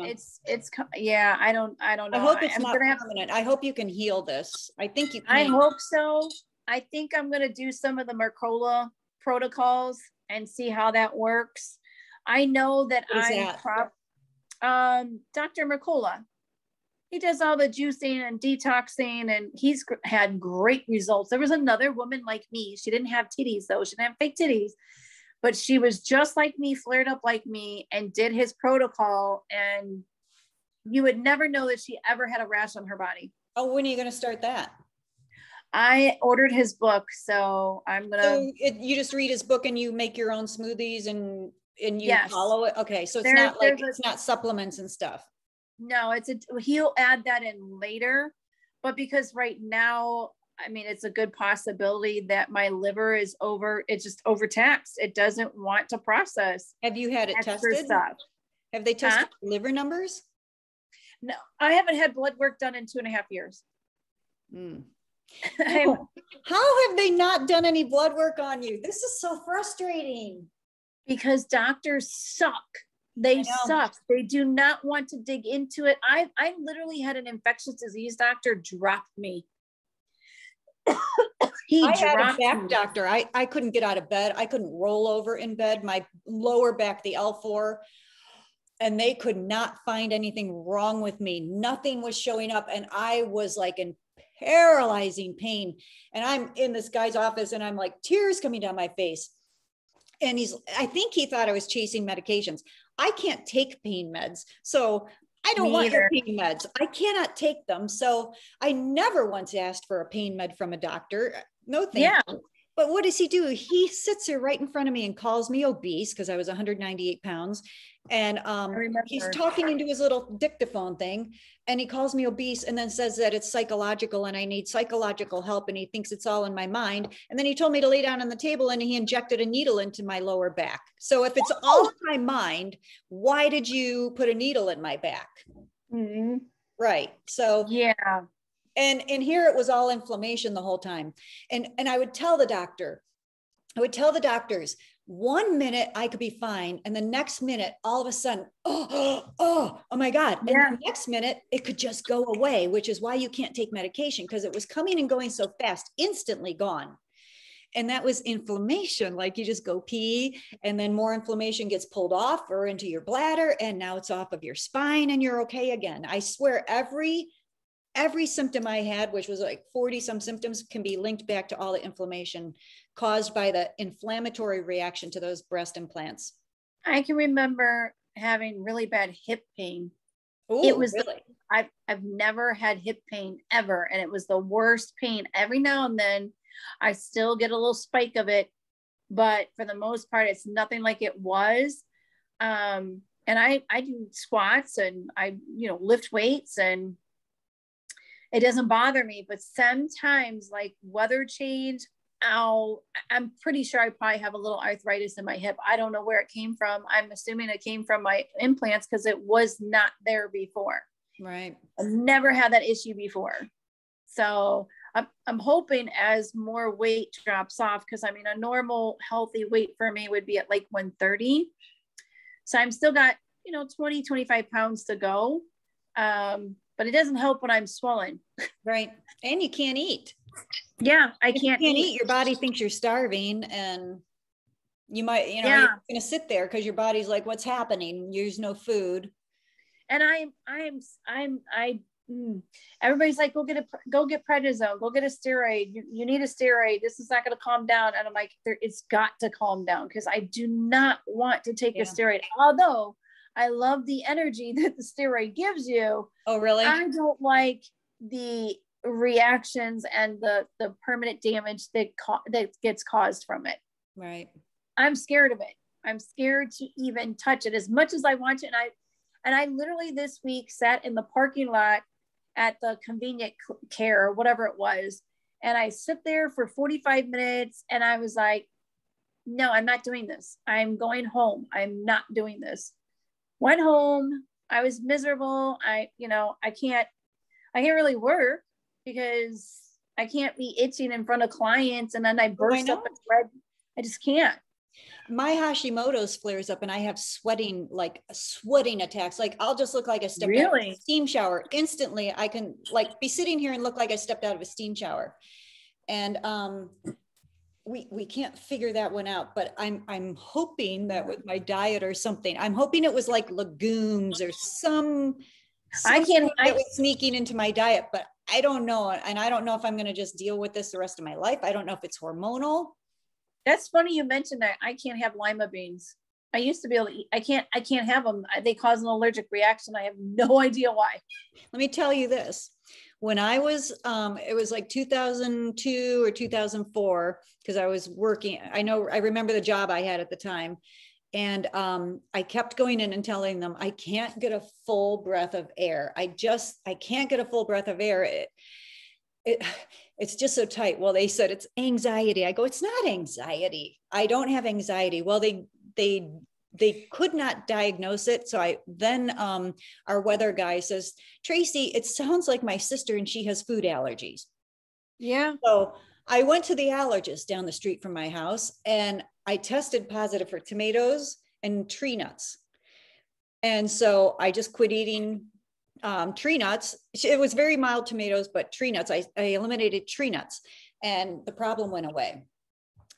Yeah, I don't know. I hope it's not permanent. I hope you can heal this. I think you can. I hope so. I think I'm going to do some of the Mercola protocols and see how that works. I know that Dr. Mercola, he does all the juicing and detoxing, and he's had great results. There was another woman like me. She didn't have titties though. She didn't have fake titties, but she was just like me, flared up like me, and did his protocol. And you would never know that she ever had a rash on her body. Oh, when are you going to start that? I ordered his book, so I'm going to. So you just read his book and you make your own smoothies and you follow it. Okay. So it's not like, it's not supplements and stuff. No, he'll add that in later, but because right now, I mean, it's a good possibility that my liver is it's just overtaxed. It doesn't want to process. Have you had it tested? Stuff. Have they tested liver numbers? No, I haven't had blood work done in 2.5 years. How have they not done any blood work on you? This is so frustrating. Because doctors suck. They suck. They do not want to dig into it. I literally had an infectious disease doctor drop me. I had a back doctor. I couldn't get out of bed. I couldn't roll over in bed. My lower back, the L4, and they could not find anything wrong with me. Nothing was showing up. And I was like in paralyzing pain. And I'm in this guy's office and I'm like tears coming down my face. And I think he thought I was chasing medications. I can't take pain meds. So I don't want your pain meds. I cannot take them. So I never once asked for a pain med from a doctor. No, thank you. But what does he do? He sits here right in front of me and calls me obese because I was 198 pounds. And he's talking into his little dictaphone thing. And he calls me obese and then says that it's psychological and I need psychological help. And he thinks it's all in my mind. And then he told me to lay down on the table and he injected a needle into my lower back. So if it's all in my mind, why did you put a needle in my back? Mm-hmm. Right. So yeah. And here it was all inflammation the whole time. And I would tell the doctors, 1 minute I could be fine. And the next minute, all of a sudden, oh my God. And the next minute it could just go away, which is why you can't take medication because it was coming and going so fast, instantly gone. And that was inflammation. Like you just go pee and then more inflammation gets pulled off or into your bladder. And now it's off of your spine and you're okay again. I swear every symptom I had, which was like 40 some symptoms, can be linked back to all the inflammation caused by the inflammatory reaction to those breast implants. I can remember having really bad hip pain. Ooh, it was really? I've never had hip pain ever. And it was the worst pain. Every now and then I still get a little spike of it, but for the most part, it's nothing like it was. And I do squats and I, lift weights and it doesn't bother me, but sometimes like weather change, I'm pretty sure I probably have a little arthritis in my hip. I don't know where it came from. I'm assuming it came from my implants because it was not there before. Right. I've never had that issue before. So I'm hoping as more weight drops off, because I mean, a normal healthy weight for me would be at like 130. So I'm still got, 20, 25 pounds to go. But it doesn't help when I'm swollen. Right. And you can't eat. Yeah, I If you can't can't eat. eat, your body thinks you're starving, and you might, you know, Yeah. you're going to sit there because your body's like, what's happening? There's no food. And everybody's like, go get prednisone, go get a steroid. You need a steroid. This is not going to calm down. And I'm like, it's got to calm down, because I do not want to take a steroid. Although I love the energy that the steroid gives you. Oh, really? I don't like the reactions and the permanent damage that gets caused from it. Right. I'm scared of it. I'm scared to even touch it as much as I want to. And I literally this week sat in the parking lot at the convenient care or whatever it was. And I sit there for 45 minutes and I was like, no, I'm not doing this. I'm going home. I'm not doing this. Went home. I was miserable. I can't really work because I can't be itching in front of clients. And then I burst up in red. I just can't. My Hashimoto's flares up and I have sweating attacks. Like I'll just look like I stepped out of a steam shower. Instantly, I can like be sitting here and look like I stepped out of a steam shower. And we can't figure that one out, but I'm hoping that with my diet or something, I'm hoping it was like legumes or something that was sneaking into my diet, but I don't know. And I don't know if I'm going to just deal with this the rest of my life. I don't know if it's hormonal. That's funny you mentioned that. I can't have lima beans. I used to be able to eat. I can't have them. They cause an allergic reaction. I have no idea why. Let me tell you this. When I was, it was like 2002 or 2004, because I was working. I remember the job I had at the time. And I kept going in and telling them, I can't get a full breath of air. I can't get a full breath of air. It's just so tight. Well, they said it's anxiety. I go, it's not anxiety. I don't have anxiety. Well, they could not diagnose it. So then our weather guy says, Tracy, it sounds like my sister and she has food allergies. Yeah. So I went to the allergist down the street from my house and I tested positive for tomatoes and tree nuts. And so I just quit eating tree nuts. It was very mild tomatoes, but tree nuts, I eliminated tree nuts and the problem went away.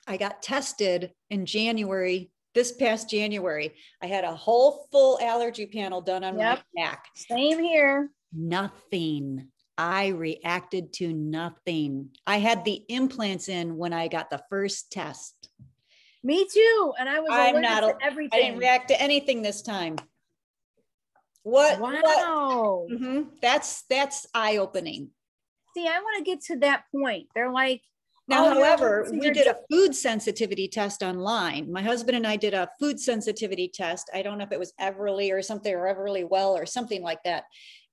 I got tested in January, this past January. I had a whole full allergy panel done on my back. Same here. Nothing. I reacted to nothing. I had the implants in when I got the first test. Me too. And I was allergic to everything. I didn't react to anything this time. What? Wow. What? Mm-hmm. That's eye-opening. See, I want to get to that point. They're like, now, however, we did a food sensitivity test online. My husband and I did a food sensitivity test. I don't know if it was Everly or something, or Everly Well or something like that.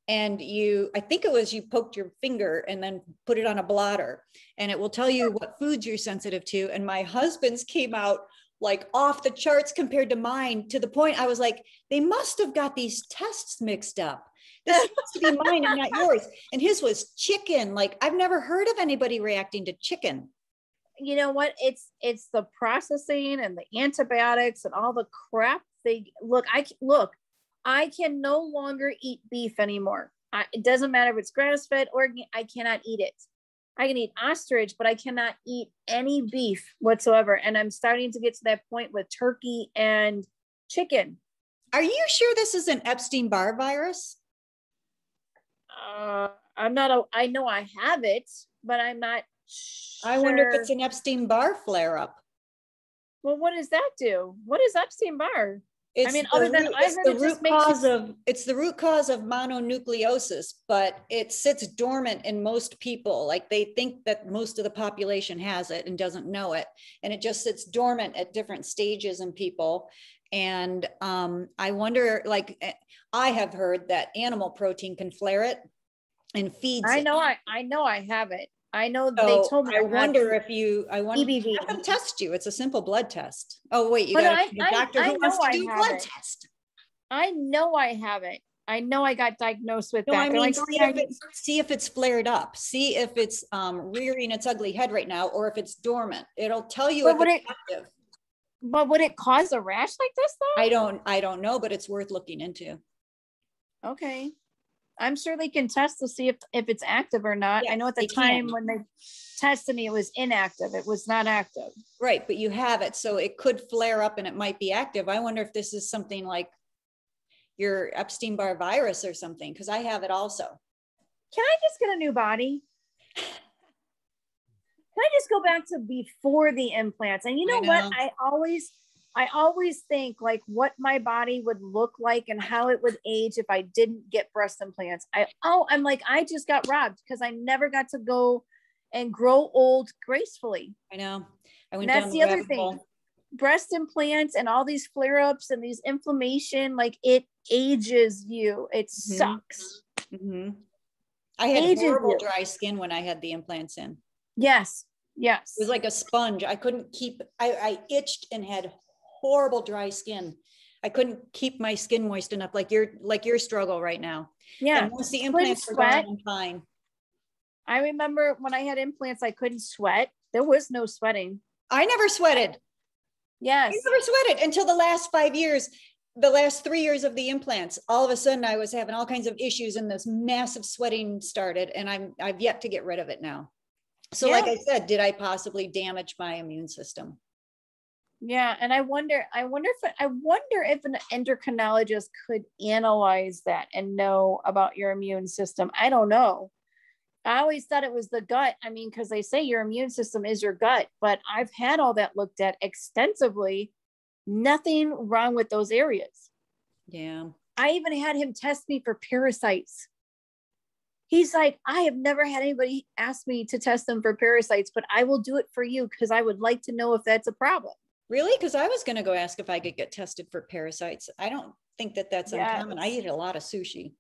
And I think it was you poked your finger and then put it on a blotter and it will tell you what foods you're sensitive to. And my husband's came out like off the charts compared to mine, to the point I was like, they must have got these tests mixed up. This has to be mine and not yours. And his was chicken. Like I've never heard of anybody reacting to chicken. You know what? It's the processing and the antibiotics and all the crap. I can no longer eat beef anymore. It doesn't matter if it's grass-fed or I cannot eat it. I can eat ostrich, but I cannot eat any beef whatsoever. And I'm starting to get to that point with turkey and chicken. Are you sure this is an Epstein-Barr virus? I know I have it, but I'm not sure. I wonder if it's an Epstein-Barr flare-up. Well, what does that do? What is Epstein-Barr? It's the root cause of mononucleosis, but it sits dormant in most people. Like they think that most of the population has it and doesn't know it. And it just sits dormant at different stages in people. And I wonder, like, I have heard that animal protein can flare it and feeds I know I have it. I know they told me. I want to have them test you. It's a simple blood test. Oh wait, you got a doctor who wants to do a blood test. I know I have it. I know I got diagnosed with that. I mean, see if it's flared up. See if it's rearing its ugly head right now, or if it's dormant. It'll tell you if it's active. But would it cause a rash like this though? I don't know, but it's worth looking into. Okay. I'm sure they can test to see if it's active or not. Yes, I know at the they time can. when they tested me, it was inactive. It was not active. Right, but you have it, so it could flare up and it might be active. I wonder if this is something like your Epstein-Barr virus or something, because I have it also. Can I just get a new body? Can I just go back to before the implants? And you know what? I always think like what my body would look like and how it would age if I didn't get breast implants. I'm like, I just got robbed because I never got to go and grow old gracefully. I know. That's the other thing. Breast implants and all these flare-ups and these inflammation, like it ages you. It sucks. Mm-hmm. I had horrible dry skin when I had the implants in. Yes. It was like a sponge. I couldn't keep, I itched and had horrible dry skin. I couldn't keep my skin moist enough, like your struggle right now. Yeah. And once the implants were gone, I'm fine. I remember when I had implants, I couldn't sweat. There was no sweating. I never sweated. Yes. I never sweated until the last 5 years. The last 3 years of the implants, all of a sudden I was having all kinds of issues and this massive sweating started, and I've yet to get rid of it now. So like I said, did I possibly damage my immune system? Yeah. And I wonder if an endocrinologist could analyze that and know about your immune system. I don't know. I always thought it was the gut. I mean, because they say your immune system is your gut, but I've had all that looked at extensively. Nothing wrong with those areas. Yeah. I even had him test me for parasites. He's like, I have never had anybody ask me to test them for parasites, but I will do it for you because I would like to know if that's a problem. Really? Because I was going to go ask if I could get tested for parasites. I don't think that that's uncommon. I eat a lot of sushi.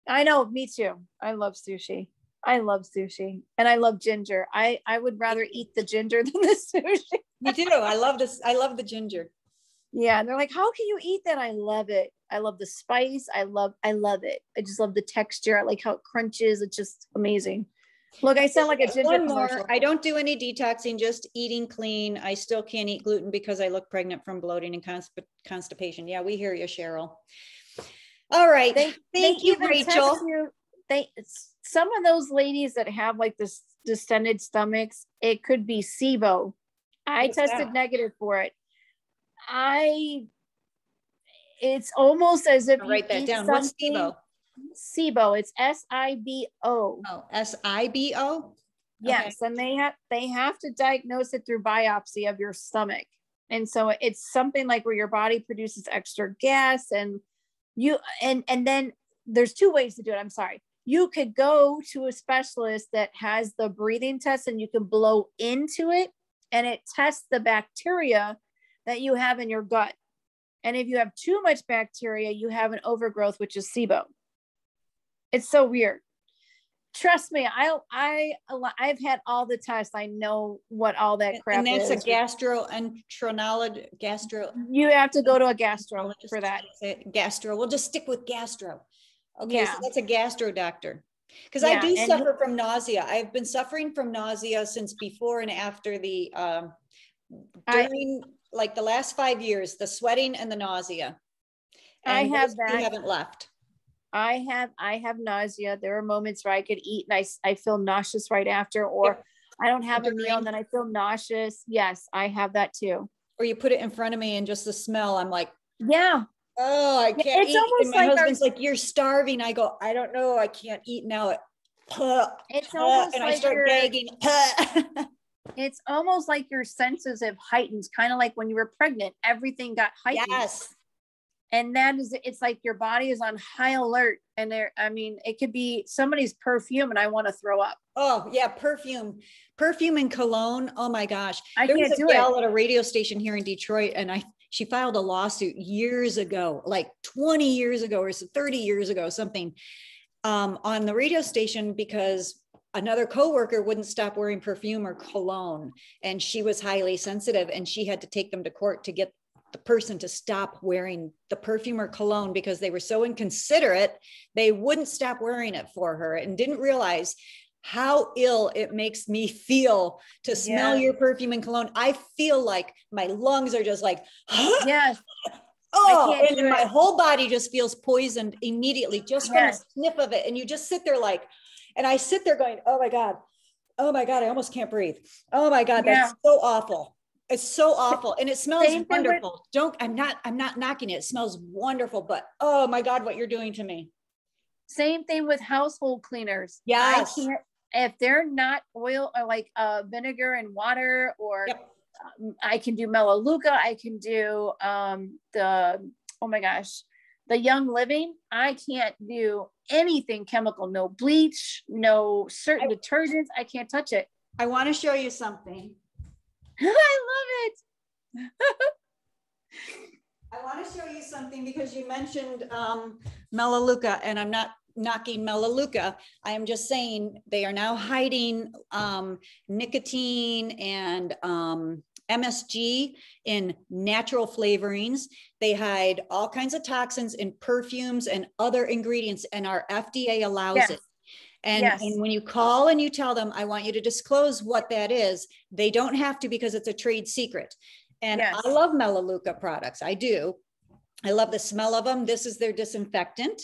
I know, me too. I love sushi. And I love ginger. I would rather eat the ginger than the sushi. Me too. I love this. I love the ginger. Yeah. And they're like, how can you eat that? I love it. I love the spice. I love it. I just love the texture. I like how it crunches. It's just amazing. Look, I sound like a ginger commercial. I don't do any detoxing, just eating clean. I still can't eat gluten because I look pregnant from bloating and constipation. Yeah, we hear you, Cheryl. All right. Thank you, Rachel. Some of those ladies that have like this distended stomachs, it could be Sibo. I tested negative for it. It's almost as if write that down. What's Sibo? Sibo. It's S-I-B-O. Oh, S-I-B-O? Yes. Okay. And they have to diagnose it through biopsy of your stomach. And so it's something like where your body produces extra gas and then there's two ways to do it. I'm sorry. You could go to a specialist that has the breathing test and you can blow into it and it tests the bacteria that you have in your gut. And if you have too much bacteria, you have an overgrowth, which is Sibo. It's so weird. Trust me, I've had all the tests. I know what all that crap is. And that's a gastroenterologist. You have to go to a gastro for that. Gastro. We'll just stick with gastro. Okay, yeah. So that's a gastro doctor. Because I do suffer from nausea. I've been suffering from nausea since before and after the during like the last 5 years, the sweating and the nausea. And I have that. You haven't left. I have nausea. There are moments where I could eat and I feel nauseous right after, or I don't have a meal and then I feel nauseous. Yes, I have that too. Or you put it in front of me and just the smell, I'm like, yeah. Oh, I can't eat. And my husband's like, you're starving. I go, I don't know. I can't eat now. It's almost and like I start gagging. It's almost like your senses have heightened, kind of like when you were pregnant, everything got heightened. Yes. And it's like your body is on high alert. And it could be somebody's perfume and I want to throw up. Oh yeah. Perfume and cologne. Oh my gosh. There was a gal at a radio station here in Detroit and she filed a lawsuit years ago, like 20 years ago or 30 years ago, something on the radio station because another coworker wouldn't stop wearing perfume or cologne. And she was highly sensitive and she had to take them to court to get the person to stop wearing the perfume or cologne because they were so inconsiderate. They wouldn't stop wearing it for her and didn't realize how ill it makes me feel to smell your perfume and cologne. I feel like my lungs are just like, yes. Oh, can't and do my it. whole body just feels poisoned immediately just from a Yes. sniff of it. And you just sit there like, and I sit there going, oh my God, I almost can't breathe. Oh my God, Yeah. that's so awful. It's so awful. And it smells Same thing with- wonderful. I'm not knocking it. It smells wonderful, but oh my God, what you're doing to me. Same thing with household cleaners. Yes. I can't, if they're not oil or like vinegar and water, or Yep. I can do Melaleuca. I can do oh my gosh, the Young Living. I can't do anything chemical, no bleach, no certain detergents. I can't touch it. I want to show you something. I love it. I want to show you something because you mentioned Melaleuca, and I'm not knocking Melaleuca. I am just saying they are now hiding nicotine and MSG in natural flavorings. They hide all kinds of toxins in perfumes and other ingredients, and our FDA allows it. And when you call and you tell them, I want you to disclose what that is, they don't have to because it's a trade secret. And I love Melaleuca products. I do. I love the smell of them. This is their disinfectant.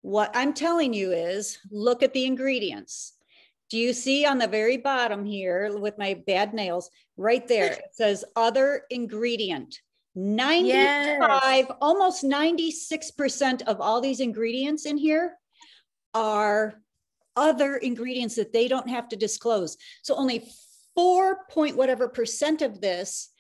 What I'm telling you is look at the ingredients. Do you see on the very bottom here with my bad nails right there? It says other ingredient. 95, almost 96% of all these ingredients in here are other ingredients that they don't have to disclose. So only 4 point whatever percent of this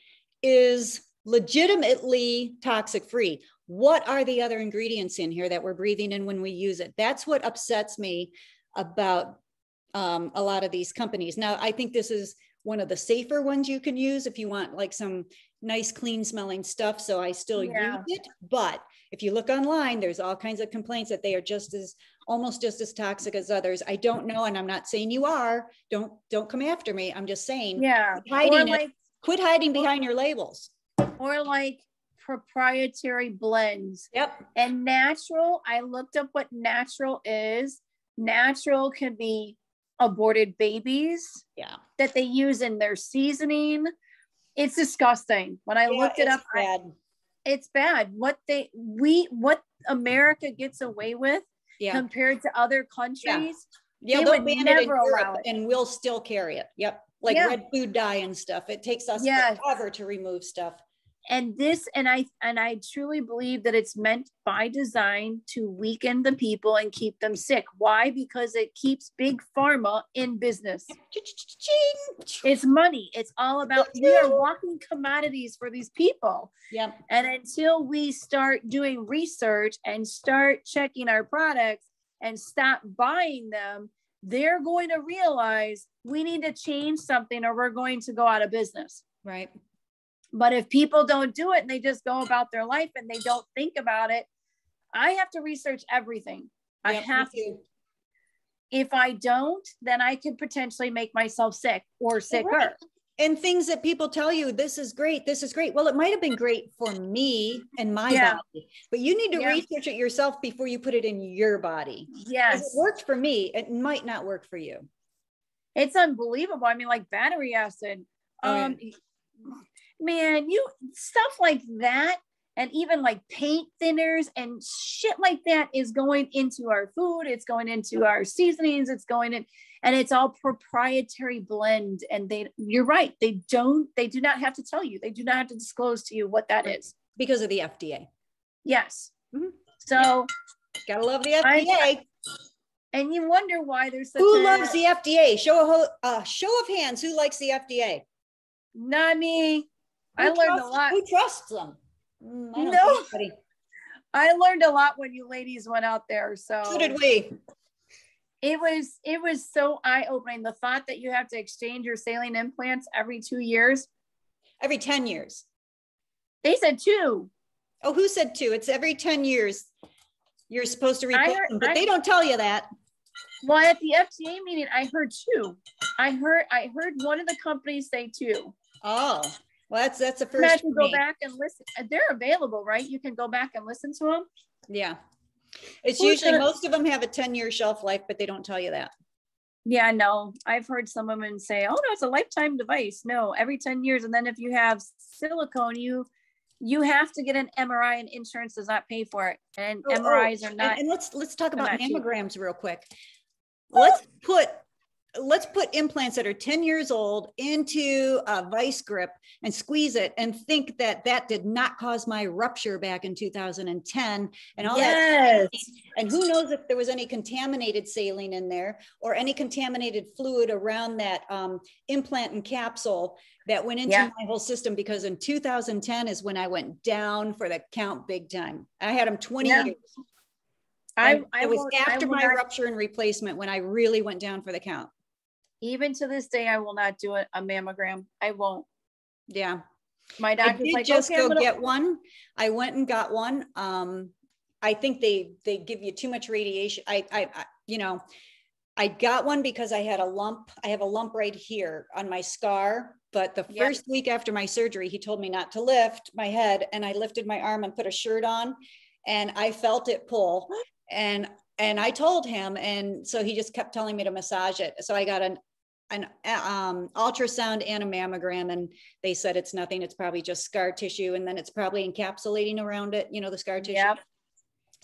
is legitimately toxic free. What are the other ingredients in here that we're breathing in when we use it? That's what upsets me about a lot of these companies. Now, I think this is one of the safer ones you can use if you want like some nice, clean smelling stuff. So I still use it. But if you look online, there's all kinds of complaints that they are almost just as toxic as others. I don't know. And I'm not saying you are. Don't come after me. I'm just saying, quit hiding behind your labels. Or like proprietary blends. Yep. And natural, I looked up what natural is. Natural can be aborted babies that they use in their seasoning. It's disgusting. When I looked it up, it's bad. What America gets away with compared to other countries. They'll ban it in Europe and we'll still carry it. Yep. Like red food dye and stuff. It takes us forever to remove stuff. And I truly believe that it's meant by design to weaken the people and keep them sick. Why? Because it keeps big pharma in business. It's money. It's all about, we are walking commodities for these people. Yep. And until we start doing research and start checking our products and stop buying them, they're going to realize we need to change something or we're going to go out of business. Right. But if people don't do it and they just go about their life and they don't think about it, I have to research everything. I have to. If I don't, then I could potentially make myself sick or sicker. Right. And things that people tell you, this is great. This is great. Well, it might've been great for me and my body, but you need to research it yourself before you put it in your body. Yes. If it worked for me, it might not work for you. It's unbelievable. I mean, like battery acid. Man, stuff like that, and even like paint thinners and shit like that is going into our food. It's going into our seasonings. It's going in, and it's all proprietary blend. And you're right. They do not have to tell you. They do not have to disclose to you what that is because of the FDA. Yes. Mm-hmm. So gotta love the FDA. And you wonder why there's such who loves the FDA? Show of hands. Who likes the FDA? Not me. I learned a lot. Who trusts them? I learned a lot when you ladies went out there. So did we. It was so eye-opening. The thought that you have to exchange your saline implants every 2 years. Every 10 years. They said 2. Oh, who said 2? It's every 10 years. You're supposed to replace them, but they don't tell you that. Well, at the FDA meeting, I heard 2. I heard one of the companies say 2. Oh. Well, that's the first. You have to go back and listen. They're available, right? You can go back and listen to them. Yeah. It's usually most of them have a 10-year shelf life, but they don't tell you that. Yeah, no. I've heard some women say, oh, no, it's a lifetime device. No, every 10 years. And then if you have silicone, you You have to get an MRI and insurance does not pay for it. And MRIs are not. And let's talk about mammograms real quick. Let's put implants that are 10 years old into a vice grip and squeeze it and think that that did not cause my rupture back in 2010 and all that. And who knows if there was any contaminated saline in there or any contaminated fluid around that implant and capsule that went into my whole system, because in 2010 is when I went down for the count big time. I had them 20 years. It was after my rupture and replacement when I really went down for the count. Even to this day, I will not do a mammogram. I won't. Yeah. My doctor's like, just go get one. I went and got one. I think they give you too much radiation. I got one because I had a lump. I have a lump right here on my scar. But the first week after my surgery, he told me not to lift my head, and I lifted my arm and put a shirt on, and I felt it pull. And I told him, and so he just kept telling me to massage it. So I got an ultrasound and a mammogram, and they said it's nothing. It's probably just scar tissue, and then it's probably encapsulating around it, the scar tissue.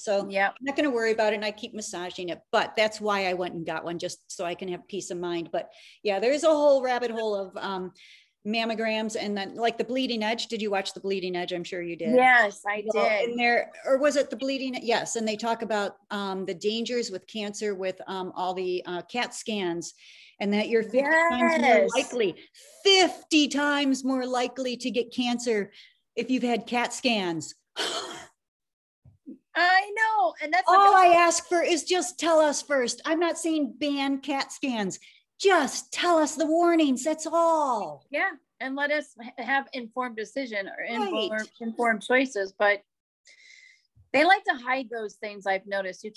So I'm not going to worry about it, and I keep massaging it. But that's why I went and got one, just so I can have peace of mind. But yeah, there's a whole rabbit hole of mammograms, and then like the bleeding edge. Did you watch the bleeding edge? I'm sure you did. Yes, I did. And there, or was it the bleeding? Yes. And they talk about the dangers with cancer with all the CAT scans, and that you're 50 times more likely, 50 times more likely to get cancer if you've had CAT scans. I know. And that's all I ask for is just tell us first. I'm not saying ban CAT scans. Just tell us the warnings. That's all. Yeah. And let us have informed decision or informed choices. But they like to hide those things. I've noticed. You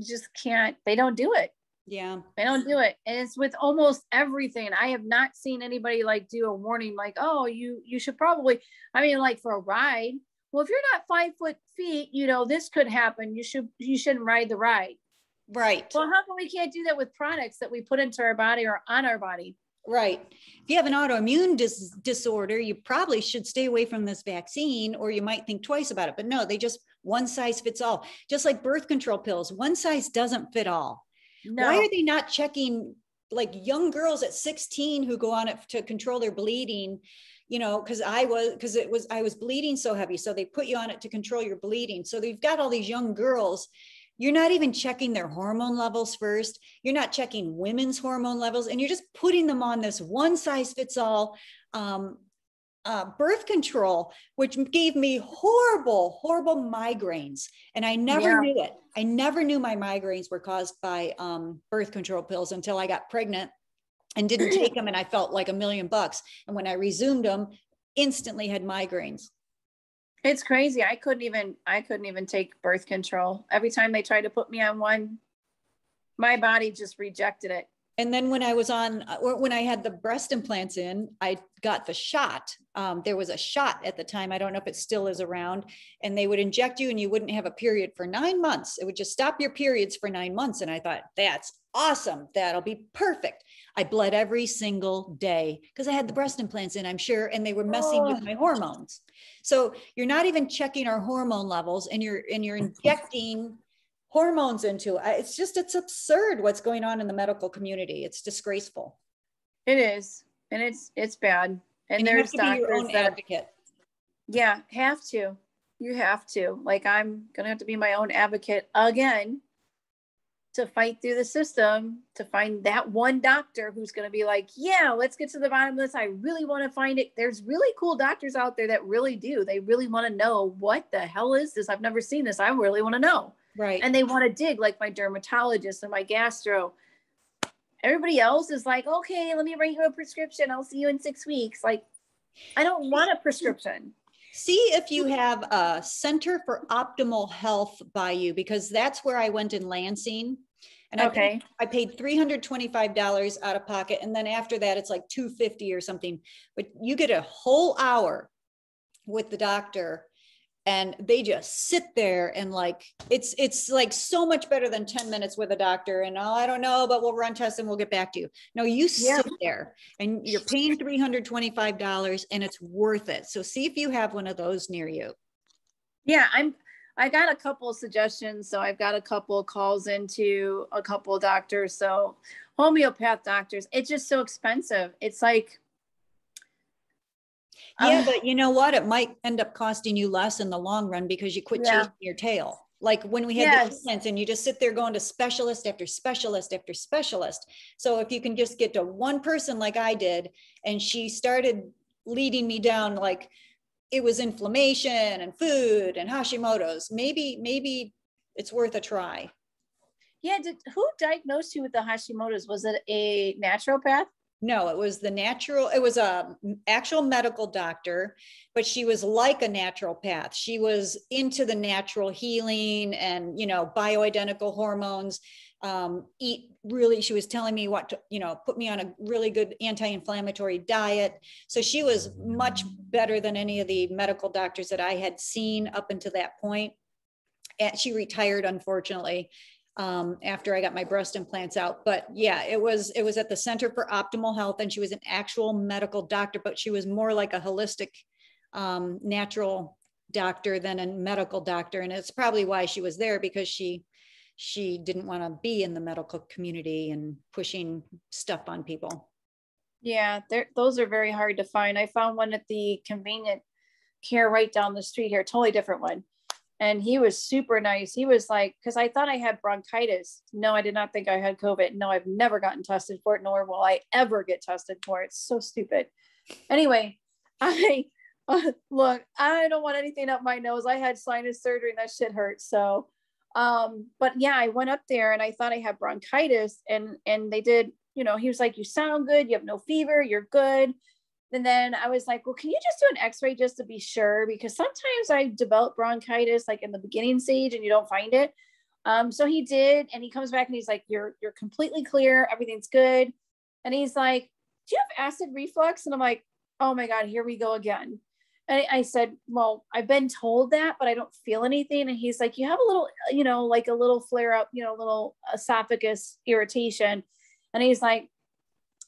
just can't. They don't do it. Yeah. They don't do it. And it's with almost everything. I have not seen anybody like do a warning like, oh, you should probably, like for a ride. Well, if you're not 5 feet, this could happen. You shouldn't ride the ride. Right. Well, how come we can't do that with products that we put into our body or on our body? Right. If you have an autoimmune disorder, you probably should stay away from this vaccine, or you might think twice about it. But no, they just one size fits all. Just like birth control pills, one size doesn't fit all. No. Why are they not checking like young girls at 16 who go on it to control their bleeding? Because I was bleeding so heavy. So they put you on it to control your bleeding. So they've got all these young girls. You're not even checking their hormone levels first. You're not checking women's hormone levels, and you're just putting them on this one size fits all birth control, which gave me horrible, horrible migraines. And I never knew it. I never knew my migraines were caused by birth control pills until I got pregnant and didn't take them. And I felt like $1,000,000. And when I resumed them, instantly had migraines. It's crazy. I couldn't even take birth control. Every time they tried to put me on one, my body just rejected it. And then when I had the breast implants in, I got the shot. There was a shot at the time. I don't know if it still is around, and they would inject you and you wouldn't have a period for 9 months. It would just stop your periods for 9 months. And I thought, that's awesome. That'll be perfect. I bled every single day because I had the breast implants in, I'm sure. And they were messing with my hormones. So you're not even checking our hormone levels, and you're injecting hormones into it. It's absurd what's going on in the medical community. It's disgraceful. It is. And it's bad. And there's you have to be your own advocate. Yeah, have to. You have to. Like, I'm going to have to be my own advocate again to fight through the system, to find that one doctor who's going to be like, yeah, let's get to the bottom of this. I really want to find it. There's really cool doctors out there that really do. They really want to know, what the hell is this? I've never seen this. I really want to know. Right. And they want to dig, like my dermatologist and my gastro. Everybody else is like, okay, let me write you a prescription. I'll see you in 6 weeks. Like, I don't want a prescription. See if you have a Center for Optimal Health by you, because that's where I went in Lansing. And I paid $325 out of pocket. And then after that, it's like $250 or something. But you get a whole hour with the doctor. and they just sit there and like, it's like so much better than 10 minutes with a doctor and, oh, I don't know, but we'll run tests and we'll get back to you. No, you sit there and you're paying $325 and it's worth it. So see if you have one of those near you. Yeah, I got a couple of suggestions. So I've got a couple of calls into a couple of doctors. So homeopath doctors, it's just so expensive. It's like, yeah, but you know what? It might end up costing you less in the long run because you quit chasing your tail. Like when we had the implants and you just sit there going to specialist after specialist after specialist. So if you can just get to one person like I did, and she started leading me down, like it was inflammation and food and Hashimoto's, maybe it's worth a try. Yeah. Who diagnosed you with the Hashimoto's? Was it a naturopath? No, it was it was a actual medical doctor, but she was like a naturopath. She was into the natural healing and, you know, bioidentical hormones, she was telling me what to, you know, put me on a really good anti-inflammatory diet. So she was much better than any of the medical doctors that I had seen up until that point. And she retired, unfortunately, after I got my breast implants out. But yeah, it was at the Center for Optimal Health, and she was an actual medical doctor, but she was more like a holistic, natural doctor than a medical doctor. And it's probably why she was there, because she didn't want to be in the medical community and pushing stuff on people. Yeah, those are very hard to find. I found one at the convenient care right down the street here, totally different one. And he was super nice. He was like, because I thought I had bronchitis. No, I did not think I had COVID. No, I've never gotten tested for it, nor will I ever get tested for it. It's so stupid. Anyway, look, I don't want anything up my nose. I had sinus surgery and that shit hurts. So, but yeah, I went up there and I thought I had bronchitis, and they did, you know, he was like, you sound good. You have no fever. You're good. And then I was like, well, can you just do an x-ray just to be sure? Because sometimes I develop bronchitis like in the beginning stage and you don't find it. So he did, and he comes back and he's like, you're completely clear. Everything's good. And he's like, do you have acid reflux? And I'm like, oh my God, here we go again. And I said, well, I've been told that, but I don't feel anything. And he's like, you have a little, you know, like a little flare up, you know, a little esophagus irritation. And he's like,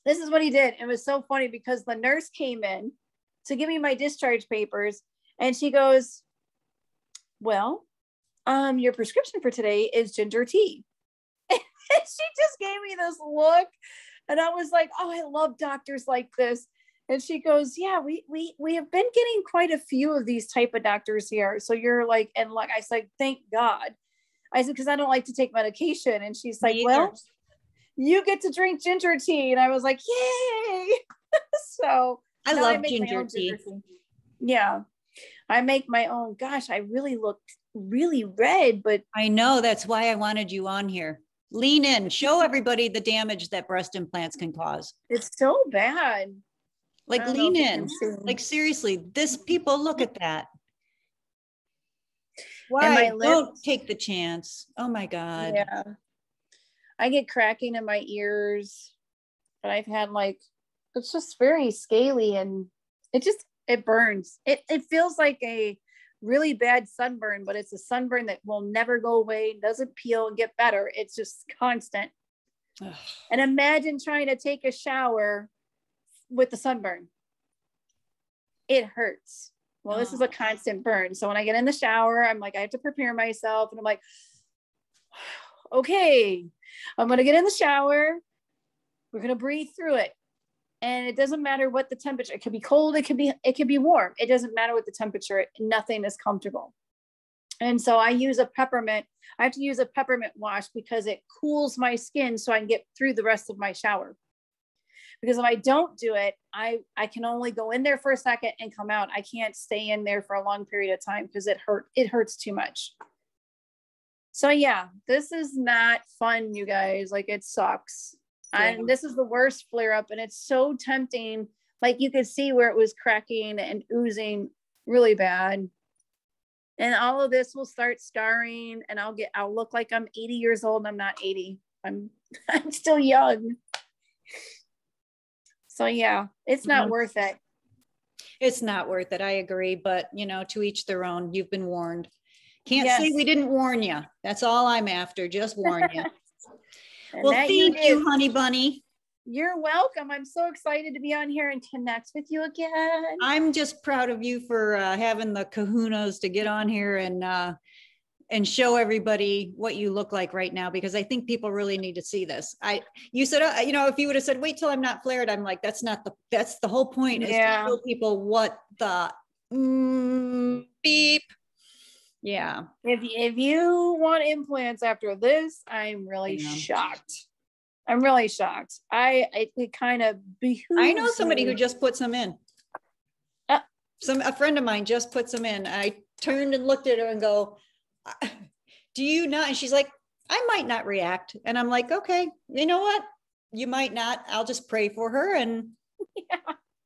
this is what he did. It was so funny because the nurse came in to give me my discharge papers, and she goes, well, your prescription for today is ginger tea. And she just gave me this look, and I was like, oh, I love doctors like this. And she goes, yeah, we have been getting quite a few of these type of doctors here. So you're like, and like, I said, thank God. I said, because I don't like to take medication. And she's like, well, you get to drink ginger tea. And I was like, yay. So I love ginger tea. Yeah. I make my own. Gosh, I really looked really red, but I know, that's why I wanted you on here. Lean in, show everybody the damage that breast implants can cause. It's so bad. Like lean in, like seriously, people look at that. Why don't take the chance? Oh my God. Yeah. I get cracking in my ears, but I've had like, it's just very scaly, and it burns. It feels like a really bad sunburn, but it's a sunburn that will never go away, doesn't peel and get better. It's just constant. And imagine trying to take a shower with the sunburn. It hurts. Well, this is a constant burn. So when I get in the shower, I'm like, I have to prepare myself, and I'm like, okay, I'm going to get in the shower. We're going to breathe through it. And it doesn't matter what the temperature, it could be cold. It could be warm. It doesn't matter what the temperature, nothing is comfortable. And so I use a peppermint. I have to use a peppermint wash because it cools my skin so I can get through the rest of my shower. Because if I don't do it, I can only go in there for a second and come out. I can't stay in there for a long period of time because it hurts too much. So yeah, this is not fun, you guys. Like, it sucks. Yeah. And this is the worst flare up, and it's so tempting. Like, you could see where it was cracking and oozing really bad. And all of this will start scarring, and I'll look like I'm 80 years old, and I'm not 80. I'm still young. So yeah, it's not worth it. It's not worth it. I agree. But, you know, to each their own. You've been warned. Can't say Yes. we didn't warn you. That's all I'm after. Just warn you. And Well, that thank did. you, honey bunny. You're welcome. I'm so excited to be on here and connect with you again. I'm just proud of you for having the kahunas to get on here and show everybody what you look like right now, because I think people really need to see this. You said, you know, if you would have said, wait till I'm not flared, I'm like, that's the whole point, is to show people what the beep. Yeah. If you want implants after this, I'm really shocked. I'm really shocked. It kind of behooves I know somebody me. who just put some in. A friend of mine just put some in. I turned and looked at her and go, do you not? And she's like, I might not react. And I'm like, okay, you know what? You might not. I'll just pray for her. And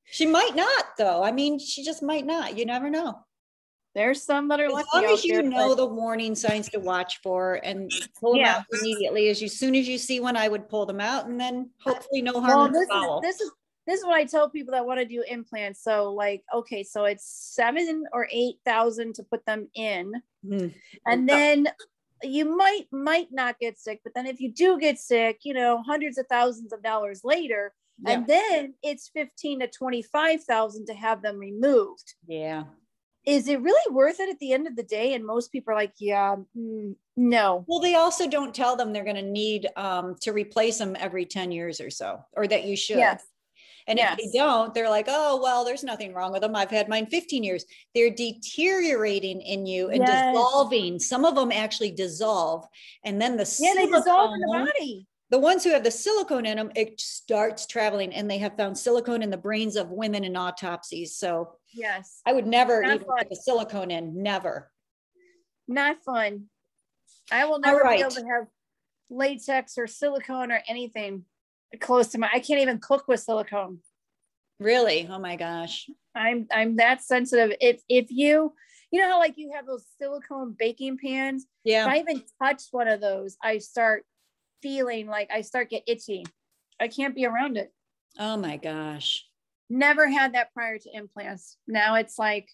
she might not, though. I mean, she just might not. You never know. There's some that are As lucky long out as you there, know the warning signs to watch for and pull them out immediately. As soon as you see one, I would pull them out, and then hopefully no harm. Well, this is what I tell people that want to do implants. So like, okay, so it's 7,000 or 8,000 to put them in, and then you might not get sick, but then if you do get sick, you know, hundreds of thousands of dollars later, and then it's 15 to 25,000 to have them removed. Yeah. Is it really worth it at the end of the day? And most people are like, no. Well, they also don't tell them they're going to need to replace them every 10 years or so, or that you should. Yes. And if they don't, they're like, oh, well, there's nothing wrong with them. I've had mine 15 years. They're deteriorating in you and dissolving. Some of them actually dissolve. And then they dissolve in the body. The ones who have the silicone in them, it starts traveling, and they have found silicone in the brains of women in autopsies. So yes, I would never even put the silicone in. Never. Not fun. I will never be able to have latex or silicone or anything close to I can't even cook with silicone. Really? Oh my gosh. I'm that sensitive. If you know how like you have those silicone baking pans? Yeah. If I even touch one of those, I start feeling like I start get itchy. I can't be around it. Oh my gosh. Never had that prior to implants. Now it's like,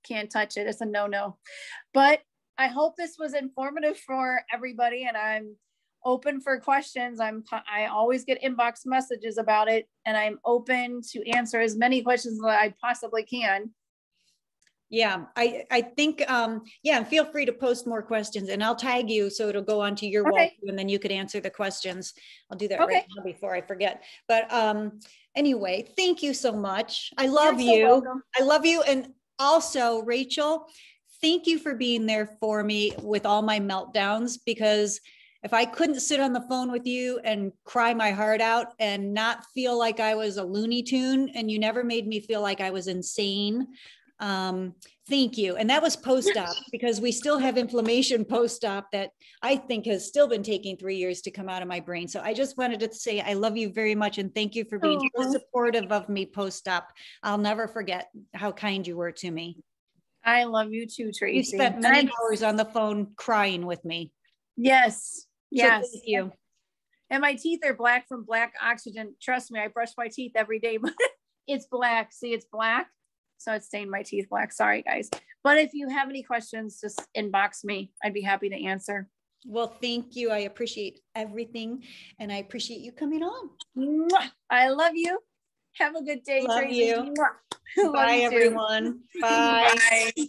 can't touch it. It's a no-no. But I hope this was informative for everybody, and I'm open for questions. I always get inbox messages about it, and I'm open to answer as many questions that I possibly can. Yeah, I think, and feel free to post more questions, and I'll tag you so it'll go onto your wall, and then you could answer the questions. I'll do that right now before I forget. But anyway, thank you so much. I love you. I love you. And also, Rachael, thank you for being there for me with all my meltdowns, because if I couldn't sit on the phone with you and cry my heart out and not feel like I was a Looney Tune, and you never made me feel like I was insane. Thank you. And that was post-op, because we still have inflammation post-op that I think has still been taking 3 years to come out of my brain. So I just wanted to say, I love you very much. And thank you for being so supportive of me post-op. I'll never forget how kind you were to me. I love you too, Tracy. You spent many hours on the phone crying with me. Yes. Yes. So thank you. And my teeth are black from black oxygen. Trust me, I brush my teeth every day, but it's black. See, it's black. So it stained my teeth black. Sorry, guys. But if you have any questions, just inbox me. I'd be happy to answer. Well, thank you. I appreciate everything. And I appreciate you coming on. Mwah! I love you. Have a good day, Love Tracy. you. Bye, everyone. Bye. Bye.